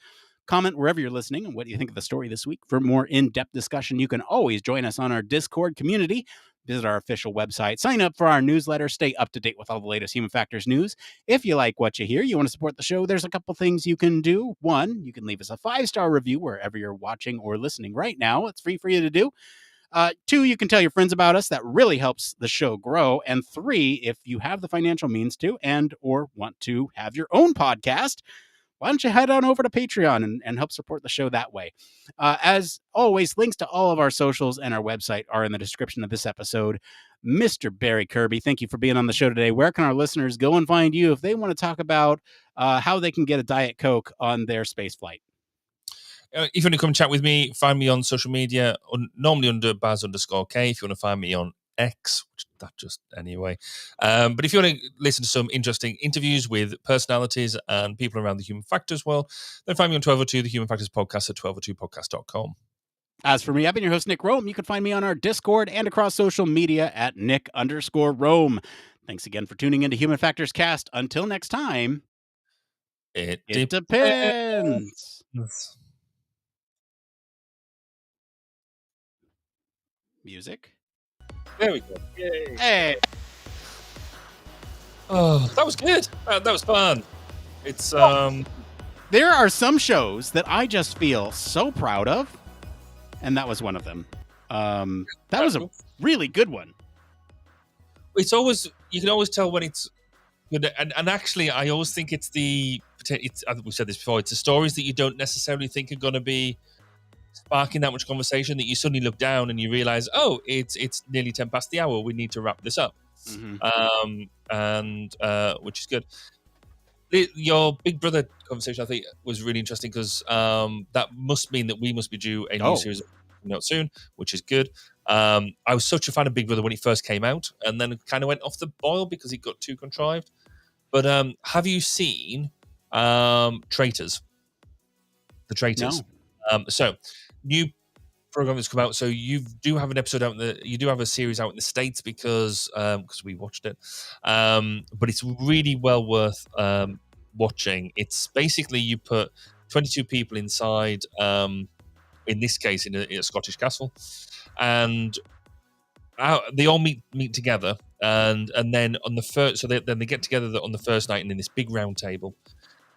Comment wherever you're listening and what you think of the story this week. For more in-depth discussion, you can always join us on our Discord community. Visit our official website, sign up for our newsletter, stay up to date with all the latest Human Factors news. If you like what you hear, you want to support the show, there's a couple things you can do. One, you can leave us a 5-star review wherever you're watching or listening right now. It's free for you to do. 2, you can tell your friends about us. That really helps the show grow. And 3, if you have the financial means to and or want to have your own podcast, why don't you head on over to Patreon and help support the show that way? As always, links to all of our socials and our website are in the description of this episode. Mr. Barry Kirby, thank you for being on the show today. Where can our listeners go and find you if they want to talk about how they can get a Diet Coke on their space flight? If you want to come chat with me, find me on social media, normally under Baz_K. If you want to find me on X, which that just anyway. But if you want to listen to some interesting interviews with personalities and people around the Human Factors world, then find me on 1202, the Human Factors Podcast at 1202podcast.com. As for me, I've been your host, Nick Roome. You can find me on our Discord and across social media at Nick_Roome. Thanks again for tuning into Human Factors Cast. Until next time, it depends. Music. There we go. Yay. Hey. Oh, that was good. That was fun. It's There are some shows that I just feel so proud of, and that was one of them. That was a really good one. It's always, you can always tell when it's good, and actually, I always think it's I think we said this before. It's the stories that you don't necessarily think are going to be sparking that much conversation that you suddenly look down and you realize, oh, it's nearly 10 past the hour. We need to wrap this up. Mm-hmm. Which is good. Your Big Brother conversation, I think, was really interesting because that must mean that we must be due a new series out soon, which is good. I was such a fan of Big Brother when it first came out, and then it kind of went off the boil because it got too contrived. But have you seen Traitors? the traitors. No. So new program that's come out. So you do have an episode out you do have a series out in the States because we watched it. But it's really well worth watching. It's basically you put 22 people inside, in this case in a Scottish castle, and they all meet together, and then on the first, so then they get together on the first night and in this big round table,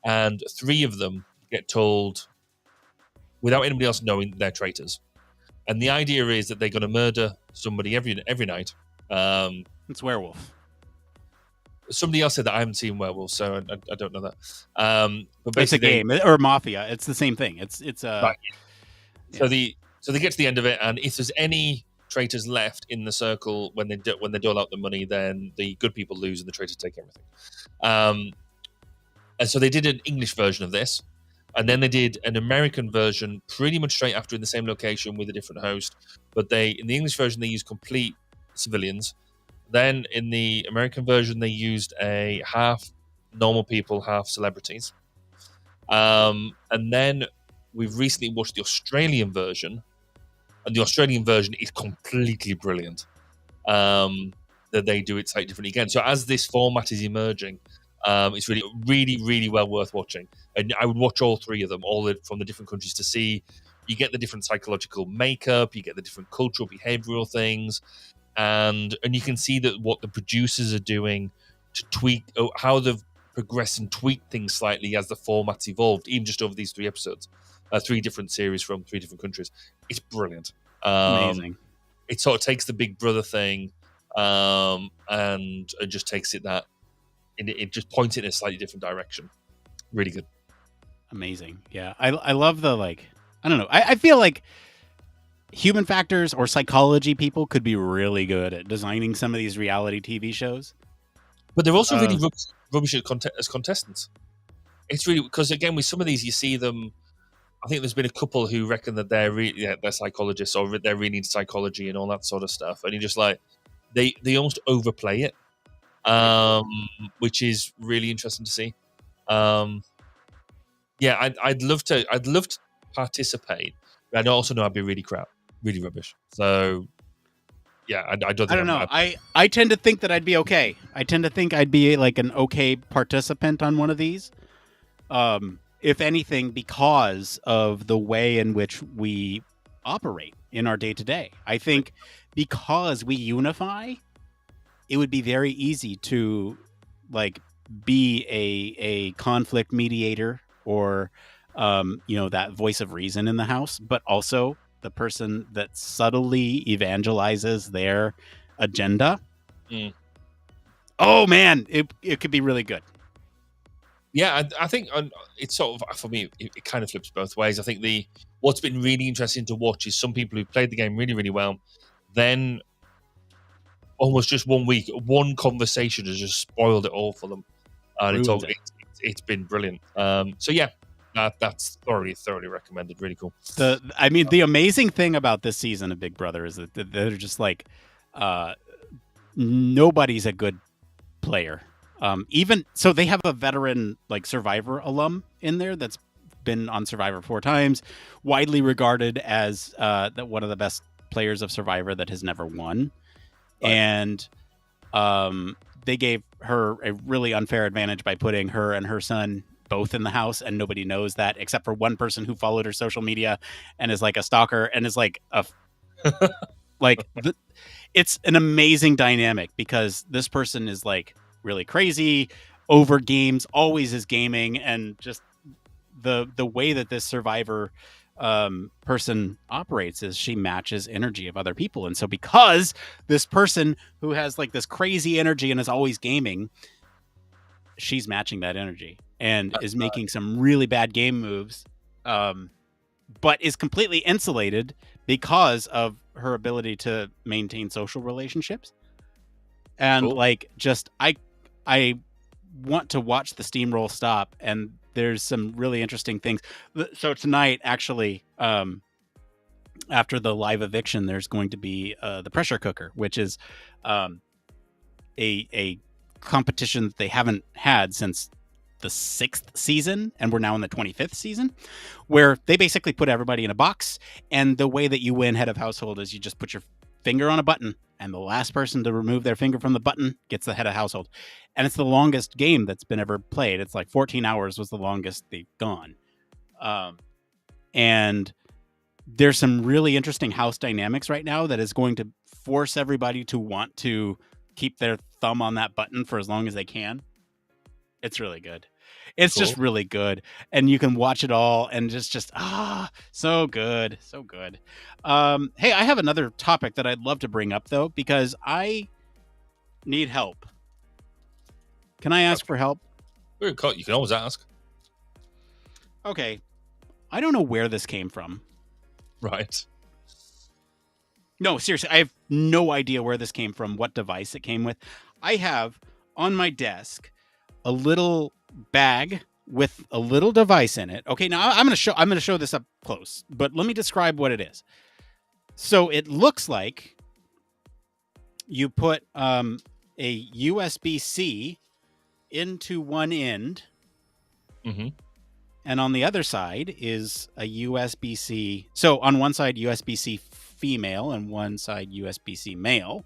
and 3 of them get told without anybody else knowing they're traitors. And the idea is that they're going to murder somebody every night. It's werewolf. Somebody else said that. I haven't seen werewolves, so I don't know that. But It's a basically, game or mafia. It's the same thing. It's right. So they get to the end of it, and if there's any traitors left in the circle when they dole out the money, then the good people lose and the traitors take everything. And so they did an English version of this. And then they did an American version pretty much straight after in the same location with a different host. But in the English version, they used complete civilians. Then in the American version, they used a half normal people, half celebrities. And then we've recently watched the Australian version. And the Australian version is completely brilliant. That they do it slightly differently again. So as this format is emerging, it's really, really, really well worth watching. And I would watch all 3 of them, from the different countries, to see. You get the different psychological makeup, you get the different cultural, behavioral things, and you can see that what the producers are doing to tweak how they've progressed and tweaked things slightly as the format's evolved, even just over these 3 episodes, 3 different series from 3 different countries. It's brilliant. amazing. It sort of takes the Big Brother thing, and just takes it that. It just points it in a slightly different direction. Really good. Amazing. Yeah. I love the, like, I don't know. I feel like human factors or psychology people could be really good at designing some of these reality TV shows. But they're also really rubbish as contestants. It's really, because again, with some of these, you see them. I think there's been a couple who reckon that they're psychologists or they're really into psychology and all that sort of stuff. And you're just like, they almost overplay it, which is really interesting to see. Yeah, I'd love to participate, but I also know I'd be really crap, really rubbish. So yeah, I don't think I don't know. I tend to think that I'd be okay. I tend to think I'd be like an okay participant on one of these. If anything, because of the way in which we operate in our day-to-day. I think because we unify, it would be very easy to like be a conflict mediator or that voice of reason in the house, but also the person that subtly evangelizes their agenda. Oh man, it could be really good. Yeah, I think it's sort of, for me, it kind of flips both ways. I think what's been really interesting to watch is some people who played the game really, really well, then almost just 1 week, one conversation has just spoiled it all for them, and it's been brilliant. So yeah, that's thoroughly recommended. Really cool. The amazing thing about this season of Big Brother is that they're just like, nobody's a good player. Even so, they have a veteran like Survivor alum in there that's been on Survivor 4 times, widely regarded as one of the best players of Survivor that has never won. Right. And they gave her a really unfair advantage by putting her and her son both in the house, and nobody knows that except for one person who followed her social media and is like a stalker and is like a it's an amazing dynamic because this person is like really crazy, over games, always is gaming, and just the way that this Survivor person operates is she matches energy of other people. And so because this person who has like this crazy energy and is always gaming, she's matching that energy and is making some really bad game moves, but is completely insulated because of her ability to maintain social relationships. And cool. Like, just I want to watch the steamroll stop, and there's some really interesting things. So tonight, actually, after the live eviction, there's going to be the pressure cooker, which is a competition that they haven't had since the 6th season, and we're now in the 25th season, where they basically put everybody in a box, and the way that you win head of household is you just put your finger on a button, and the last person to remove their finger from the button gets the head of household. And it's the longest game that's been ever played. It's like 14 hours was the longest they've gone. And there's some really interesting house dynamics right now that is going to force everybody to want to keep their thumb on that button for as long as they can. It's really good. It's just really good. And you can watch it all and just so good. So good. Hey, I have another topic that I'd love to bring up though, because I need help. Can I ask for help? You can always ask. Okay. I don't know where this came from. Right. No, seriously, I have no idea where this came from, what device it came with. I have on my desk a little bag with a little device in it. Okay, now I'm going to show this up close, but let me describe what it is. So it looks like you put a USB-C into one end. Mm-hmm. And on the other side is a USB-C. So on one side, USB-C female, and one side, USB-C male.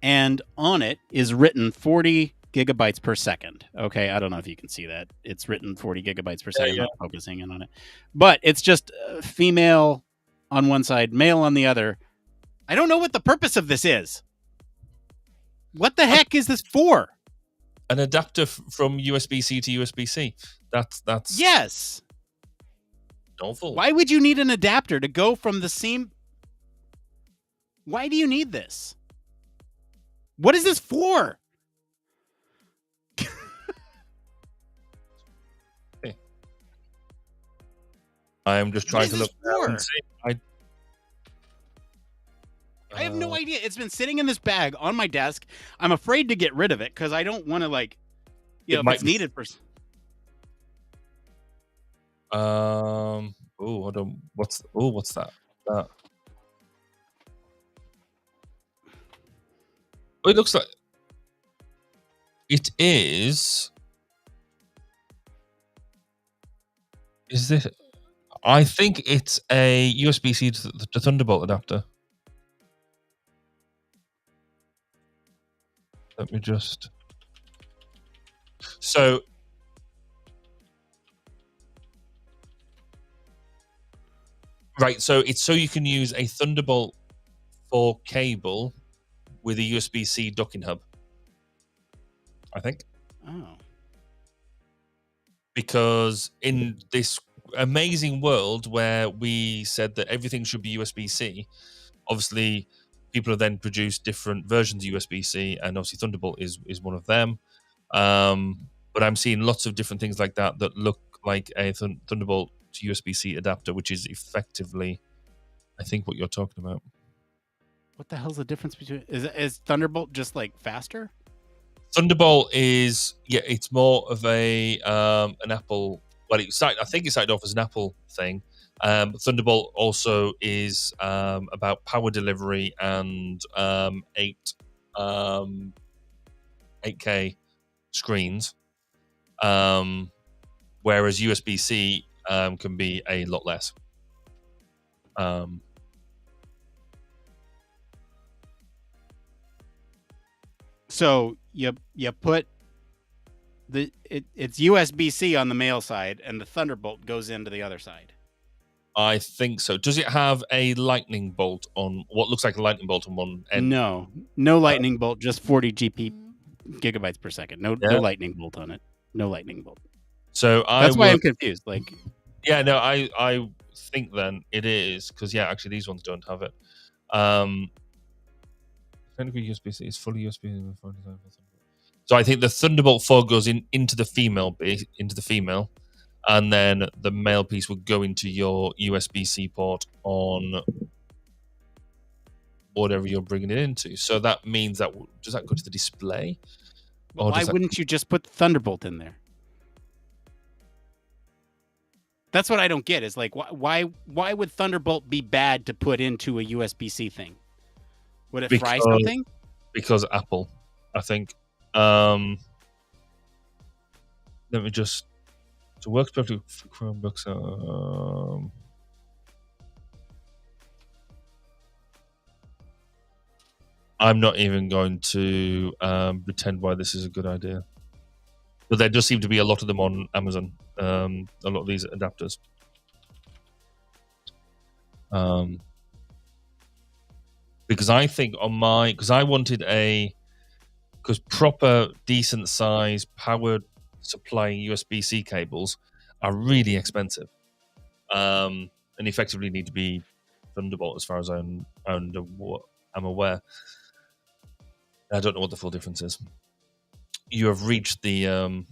And on it is written 40 gigabytes per second. Okay, I don't know if you can see that. It's written 40 gigabytes per second. Yeah. I'm not focusing in on it. But it's just female on one side, male on the other. I don't know what the purpose of this is. What the heck is this for? An adapter from USB-C to USB-C. That's Yes. awful. Why would you need an adapter to go from the same? Why do you need this? What is this for? I am just trying to look for? down and see. I have no idea. It's been sitting in this bag on my desk. I'm afraid to get rid of it because I don't want to, like, you know, if it's needed for. Hold on. What's that? It looks like it is. Is this? I think it's a USB-C to Thunderbolt adapter. Let me just. So. Right, so it's so you can use a Thunderbolt 4 cable with a USB-C docking hub, I think. Oh. Because in this amazing world where we said that everything should be USB-C, obviously people have then produced different versions of USB-C, and obviously Thunderbolt is one of them. But I'm seeing lots of different things like that look like a Thunderbolt to USB-C adapter, which is effectively, I think, what you're talking about. What the hell's the difference between? Is Thunderbolt just like faster? Thunderbolt is it's more of a an Apple. Well, I think it started off as an Apple thing. Thunderbolt also is about power delivery and 8K screens, whereas USB-C can be a lot less. So you put it's USB-C on the male side, and the Thunderbolt goes into the other side. I think so. Does it have a lightning bolt on what looks like a lightning bolt on one end? No lightning bolt, just 40 gigabytes per second. No lightning bolt on it. No lightning bolt. So that's why I'm confused. Like, yeah, no, I think then it is because actually these ones don't have it. Technically, USB-C is fully USB. So I think the Thunderbolt 4 goes into the female and then the male piece would go into your USB-C port on whatever you're bringing it into. So that means that does that go to the display? Or why wouldn't you just put the Thunderbolt in there? That's what I don't get. Is like why would Thunderbolt be bad to put into a USB-C thing? Would it fry something? Because Apple, I think. Now let me just. So works perfectly for Chromebooks. I'm not even going to pretend why this is a good idea. But there does seem to be a lot of them on Amazon. A lot of these adapters. Because I think because I wanted because proper decent size power supply USB-C cables are really expensive, and effectively need to be Thunderbolt as far as I'm aware. I don't know what the full difference is. You have reached the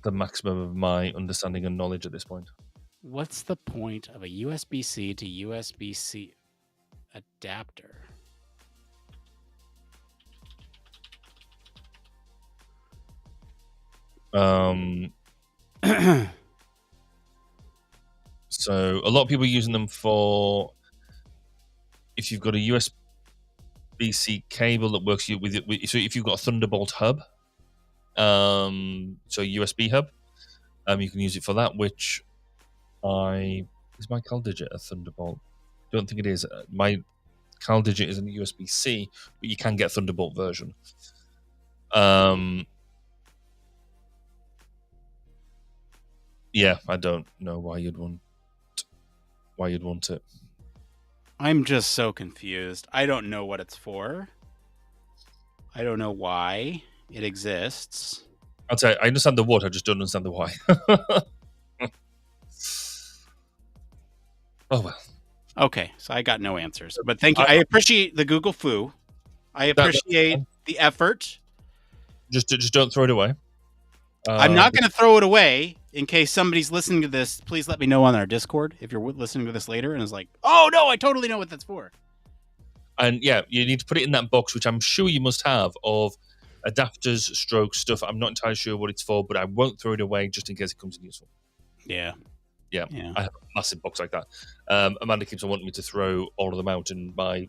maximum of my understanding and knowledge at this point. What's the point of a USB-C to USB-C adapter? So a lot of people are using them for if you've got a USB-C cable that works with it. So if you've got a Thunderbolt hub, so USB hub, you can use it for that. Which is my CalDigit a Thunderbolt? Don't think it is. My CalDigit is a USB-C, but you can get a Thunderbolt version. Yeah, I don't know why you'd want it. I'm just so confused. I don't know what it's for. I don't know why it exists. I'll tell you, I understand the what, I just don't understand the why. Oh well. Okay, so I got no answers. But thank you. I appreciate the Google foo. I appreciate the effort. Just don't throw it away. I'm not going to throw it away. In case somebody's listening to this, please let me know on our Discord if you're listening to this later and is like, oh no, I totally know what that's for. And yeah, you need to put it in that box, which I'm sure you must have, of adapters, stroke stuff. I'm not entirely sure what it's for, but I won't throw it away just in case it comes in useful. Yeah. I have a massive box like that. Amanda keeps on wanting me to throw all of them out, and my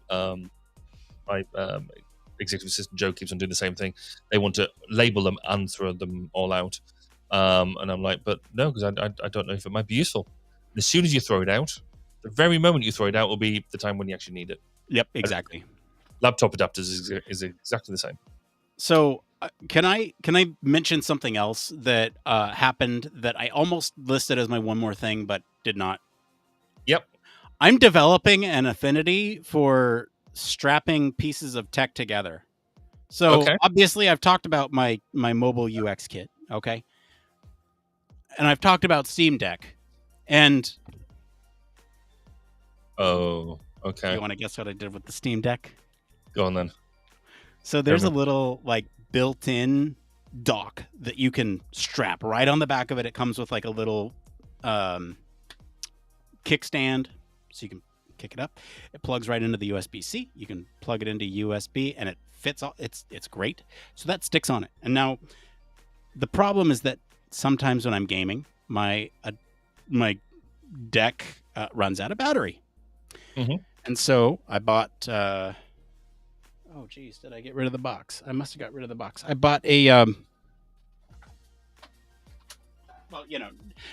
executive assistant Joe keeps on doing the same thing. They want to label them and throw them all out. And I'm like, but no, because I don't know if it might be useful. And as soon as you throw it out, the very moment you throw it out will be the time when you actually need it. Yep, exactly. Laptop adapters is exactly the same. So can I mention something else that happened that I almost listed as my one more thing, but did not? Yep. I'm developing an affinity for strapping pieces of tech together. So obviously I've talked about my mobile UX kit. Okay. And I've talked about Steam Deck, and you want to guess what I did with the Steam Deck? Go on then. So there's a little like built-in dock that you can strap right on the back of it. It comes with like a little kickstand, so you can kick it up. It plugs right into the USB-C. You can plug it into USB, and it fits all. It's great. So that sticks on it. And now the problem is that sometimes when I'm gaming, my deck runs out of battery. Mm-hmm. And so I bought oh geez, did I get rid of the box? I must have got rid of the box. I bought a well,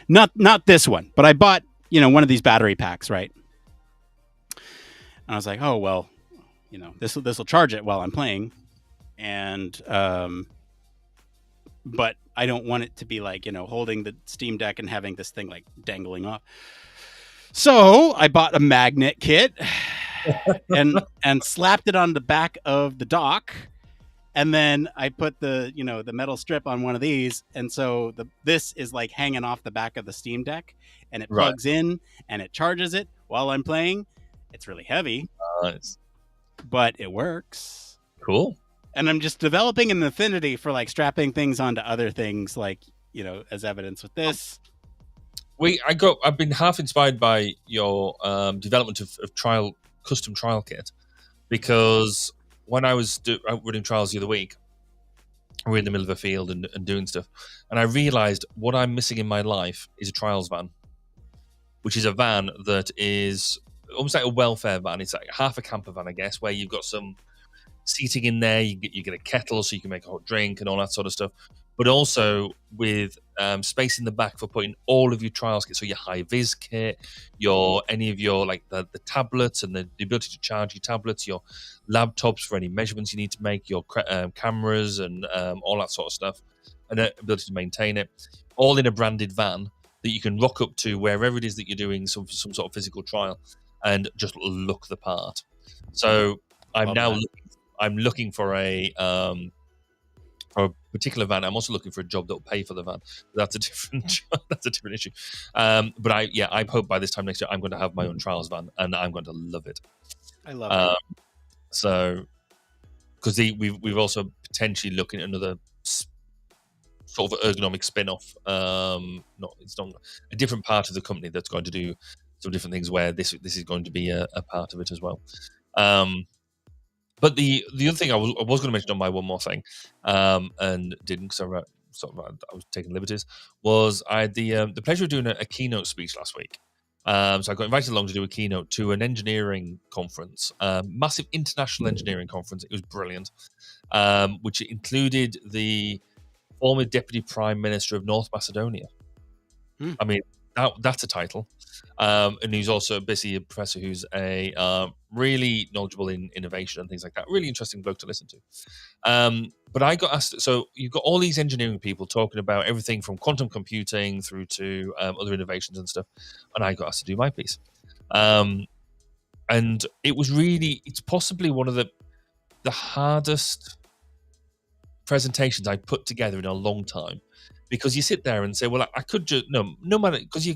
not this one, but I bought, one of these battery packs, right? And I was like, oh well, this will charge it while I'm playing. And but I don't want it to be like, holding the Steam Deck and having this thing like dangling off. So I bought a magnet kit and slapped it on the back of the dock. And then I put the metal strip on one of these. And so this is like hanging off the back of the Steam Deck, and it plugs in and it charges it while I'm playing. It's really heavy, but it works. Cool. And I'm just developing an affinity for like strapping things onto other things, like, as evidence with this. I've been half inspired by your development of custom trial kit, because when I was out running trials the other week, we're in the middle of a field and doing stuff, and I realized what I'm missing in my life is a trials van, which is a van that is almost like a welfare van. It's like half a camper van, I guess, where you've got some seating in there. You get a kettle so you can make a hot drink and all that sort of stuff. but also with space in the back for putting all of your trials kit, so your high vis kit, any of your like the tablets and the ability to charge your tablets, your laptops for any measurements you need to make, your cameras and all that sort of stuff, and the ability to maintain it, all in a branded van that you can rock up to wherever it is that you're doing some sort of physical trial and just look the part. So I'm looking for a particular van. I'm also looking for a job that will pay for the van. That's a different that's a different issue. But I hope by this time next year I'm going to have my own trials van and I'm going to love it. I love it. So because we've also potentially looking at another sort of ergonomic spin-off. It's not a different part of the company that's going to do some different things where this is going to be a part of it as well. But the other thing I was going to mention on my one more thing, and didn't because I was taking liberties, was I had the pleasure of doing a keynote speech last week. So I got invited along to do a keynote to an engineering conference, massive international engineering conference. It was brilliant, which included the former Deputy Prime Minister of North Macedonia. I mean, that's a title. And he's also basically a professor who's a really knowledgeable in innovation and things like that. Really interesting bloke to listen to. But I got asked, so you've got all these engineering people talking about everything from quantum computing through to other innovations and stuff. And I got asked to do my piece. And it's possibly one of the hardest presentations I put together in a long time, because you sit there and say, well, I could just no matter, because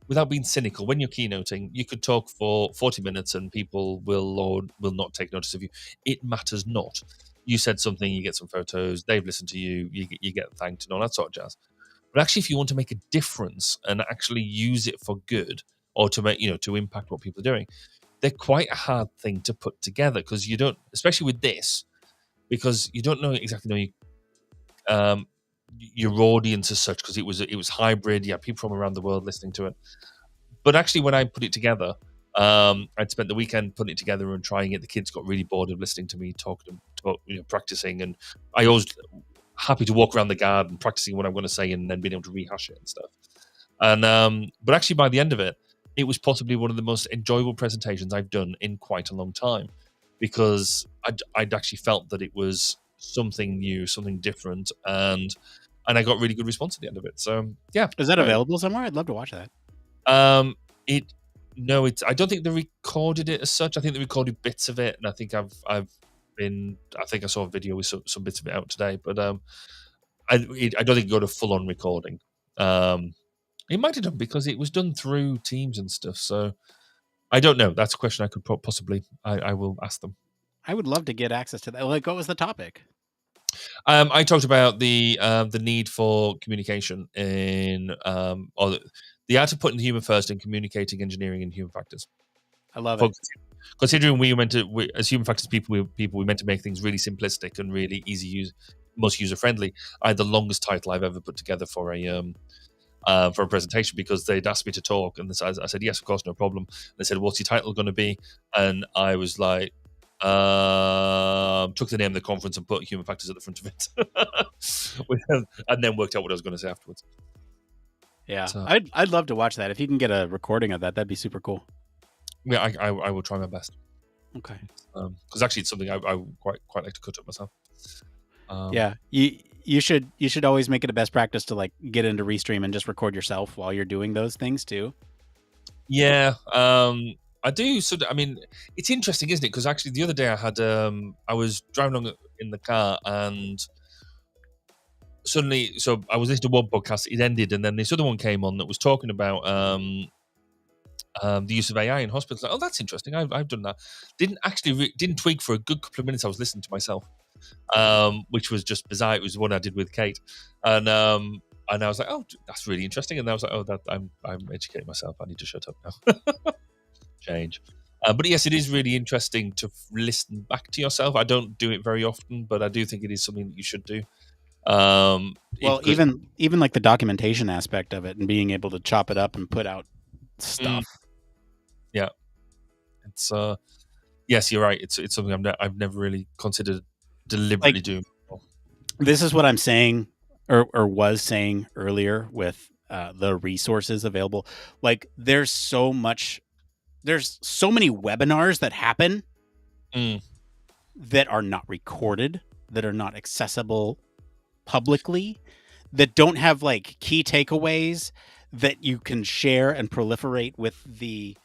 without being cynical, when you're keynoting, you could talk for 40 minutes and people will or will not take notice of you. It matters not. You said something, you get some photos, they've listened to you, you get thanked and all that sort of jazz. But actually, if you want to make a difference and actually use it for good, or to make to impact what people are doing, they're quite a hard thing to put together, because you don't, especially with this, because you don't know exactly your audience as such, because it was hybrid. You had people from around the world listening to it. But actually, when I put it together, I'd spent the weekend putting it together and trying it. The kids got really bored of listening to me talking about practicing, and I always happy to walk around the garden practicing what I'm going to say and then being able to rehash it and stuff. And but actually, by the end of it, it was possibly one of the most enjoyable presentations I've done in quite a long time, because I'd actually felt that it was something new, something different, and I got really good response at the end of it. So yeah, is that available somewhere? I'd love to watch that. I don't think they recorded it as such. I think they recorded bits of it, and I think I saw a video with some bits of it out today, but I don't think it got a full on recording. It might have done, because it was done through Teams and stuff. So I don't know. That's a question I could possibly. I will ask them. I would love to get access to that. Like, what was the topic? I talked about the need for communication in or the art of putting the human first and communicating engineering and human factors. I love it. Considering as human factors people, we meant to make things really simplistic and really easy use, most user friendly. I had the longest title I've ever put together for a presentation, because they'd asked me to talk, and I said yes, of course, no problem. And they said, what's your title going to be? And I was like, took the name of the conference and put human factors at the front of it, and then worked out what I was going to say afterwards. Yeah, so I'd love to watch that. If you can get a recording of that, that'd be super cool. Yeah, I will try my best. Okay. Because actually, it's something I quite like to cut up myself. Yeah, you should always make it a best practice to like get into Restream and just record yourself while you're doing those things too. Yeah, I do. So I mean, it's interesting, isn't it? Because actually, the other day I was driving along in the car, and suddenly, so I was listening to one podcast. It ended, and then this other one came on that was talking about the use of AI in hospitals. Like, oh, that's interesting. I've done that. Didn't tweak for a good couple of minutes. I was listening to myself, which was just bizarre. It was one I did with Kate, and I was like, oh, that's really interesting. And I was like, oh, I'm educating myself. I need to shut up now. Change. But yes, it is really interesting to listen back to yourself. I don't do it very often, but I do think it is something that you should do. Well, even like the documentation aspect of it and being able to chop it up and put out stuff. Yeah, it's yes, you're right. It's something I've never really considered deliberately doing. This is what I'm saying or was saying earlier with the resources available. Like there's so many webinars that happen that are not recorded, that are not accessible publicly, that don't have like key takeaways that you can share and proliferate with the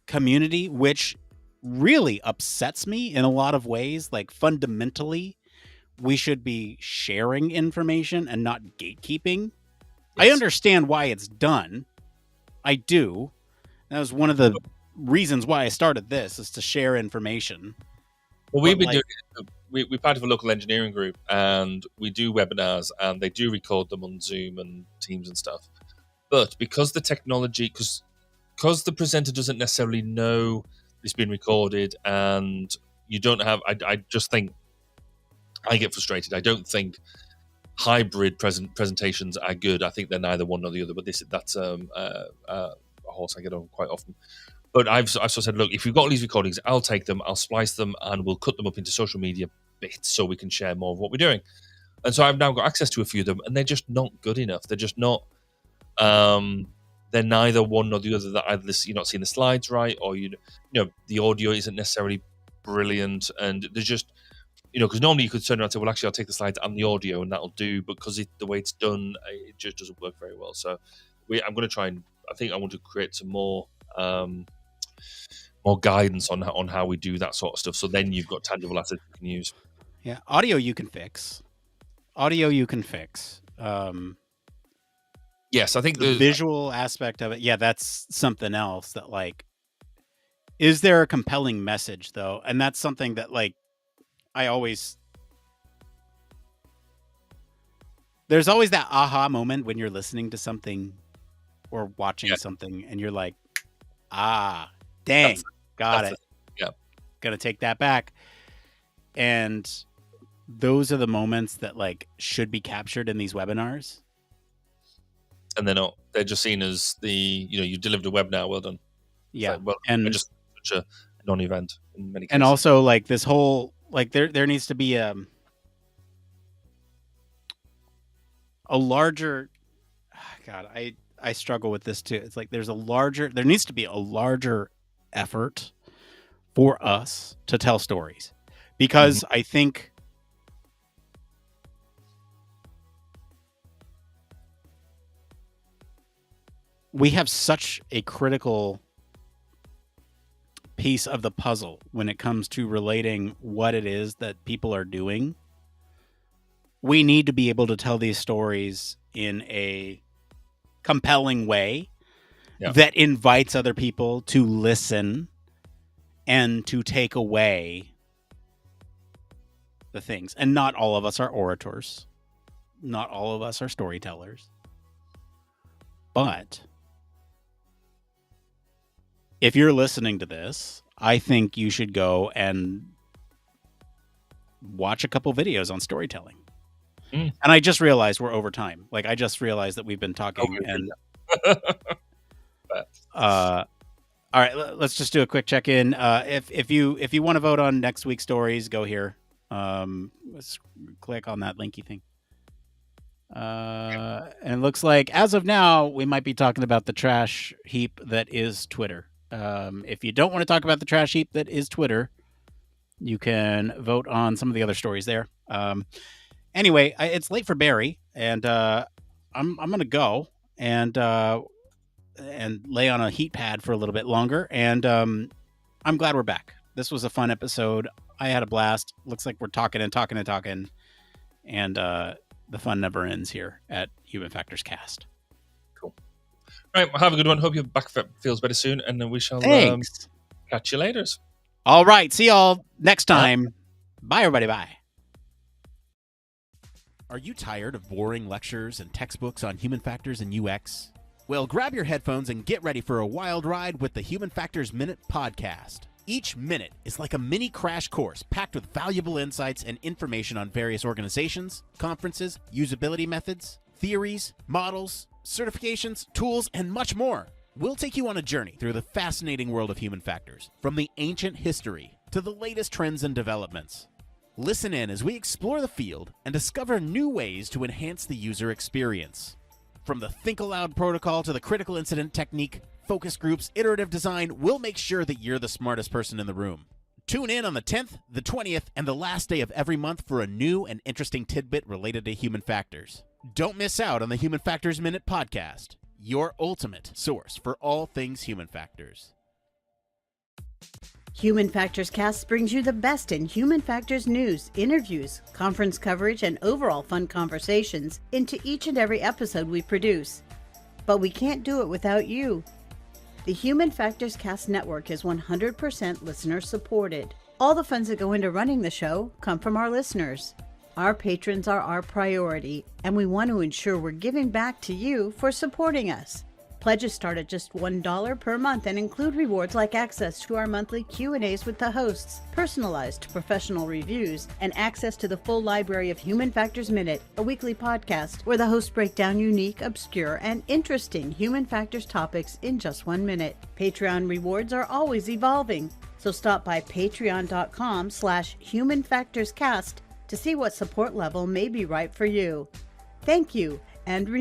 community, which really upsets me in a lot of ways. Like fundamentally, we should be sharing information and not gatekeeping. Yes. I understand why it's done. I do. That was one of the reasons why I started this, is to share information. Well, we've been doing it. We're part of a local engineering group, and we do webinars, and they do record them on Zoom and Teams and stuff. But because the technology, because the presenter doesn't necessarily know it's been recorded, and you don't have, I just think I get frustrated. I don't think hybrid presentations are good. I think they're neither one nor the other. But that's a horse I get on quite often. But I've sort of said, look, if you've got all these recordings, I'll take them, I'll splice them, and we'll cut them up into social media bits so we can share more of what we're doing. And so I've now got access to a few of them, and they're just not good enough. They're just not. They're neither one nor the other. That either you're not seeing the slides right, or the audio isn't necessarily brilliant, and there's just because normally you could turn around and say, well, actually, I'll take the slides and the audio, and that'll do. But because the way it's done, it just doesn't work very well. So I'm going to try and I want to create some more guidance on how we do that sort of stuff. So then you've got tangible assets you can use. Yeah, audio you can fix. Yes, I think the visual aspect of it. Yeah, that's something else. That like, is there a compelling message though? And that's something that like there's always that aha moment when you're listening to something or watching something, and you're like, dang, got it. Yeah, gonna take that back. And those are the moments that like should be captured in these webinars. And they're not. They're just seen as you delivered a webinar. Well done. Yeah, like, and just such a non-event in many cases. And also like this whole like there needs to be a larger. God, I struggle with this too. It's like there needs to be a larger effort for us to tell stories, because I think we have such a critical piece of the puzzle when it comes to relating what it is that people are doing. We need to be able to tell these stories in a compelling way that invites other people to listen and to take away the things. And not all of us are orators. Not all of us are storytellers. But if you're listening to this, I think you should go and watch a couple videos on storytelling. And I just realized we're over time. Like I just realized that we've been talking all right, let's just do a quick check-in. If you want to vote on next week's stories, go here. Let's click on that linky thing. And it looks like as of now, we might be talking about the trash heap that is Twitter. If you don't want to talk about the trash heap that is Twitter, you can vote on some of the other stories there. Anyway, it's late for Barry, and I'm gonna go and lay on a heat pad for a little bit longer. And I'm glad we're back. This was a fun episode. I had a blast. Looks like we're talking, and the fun never ends here at Human Factors Cast. Cool. All right, well, have a good one. Hope your back feels better soon, and then we shall catch you later. All right, see y'all next time. Bye, everybody. Bye. Are you tired of boring lectures and textbooks on human factors and UX? Well, grab your headphones and get ready for a wild ride with the Human Factors Minute podcast. Each minute is like a mini crash course packed with valuable insights and information on various organizations, conferences, usability methods, theories, models, certifications, tools, and much more. We'll take you on a journey through the fascinating world of human factors, from the ancient history to the latest trends and developments. Listen in as we explore the field and discover new ways to enhance the user experience. From the Think Aloud protocol to the critical incident technique, focus groups, iterative design, we'll make sure that you're the smartest person in the room. Tune in on the 10th, the 20th, and the last day of every month for a new and interesting tidbit related to human factors. Don't miss out on the Human Factors Minute podcast, your ultimate source for all things human factors. Human Factors Cast brings you the best in human factors news, interviews, conference coverage, and overall fun conversations into each and every episode we produce. But we can't do it without you. The Human Factors Cast network is 100% listener supported. All the funds that go into running the show come from our listeners. Our patrons are our priority, and we want to ensure we're giving back to you for supporting us. Pledges start at just $1 per month and include rewards like access to our monthly Q&As with the hosts, personalized professional reviews, and access to the full library of Human Factors Minute, a weekly podcast where the hosts break down unique, obscure, and interesting human factors topics in just 1 minute. Patreon rewards are always evolving, so stop by patreon.com/humanfactorscast to see what support level may be right for you. Thank you, and remember,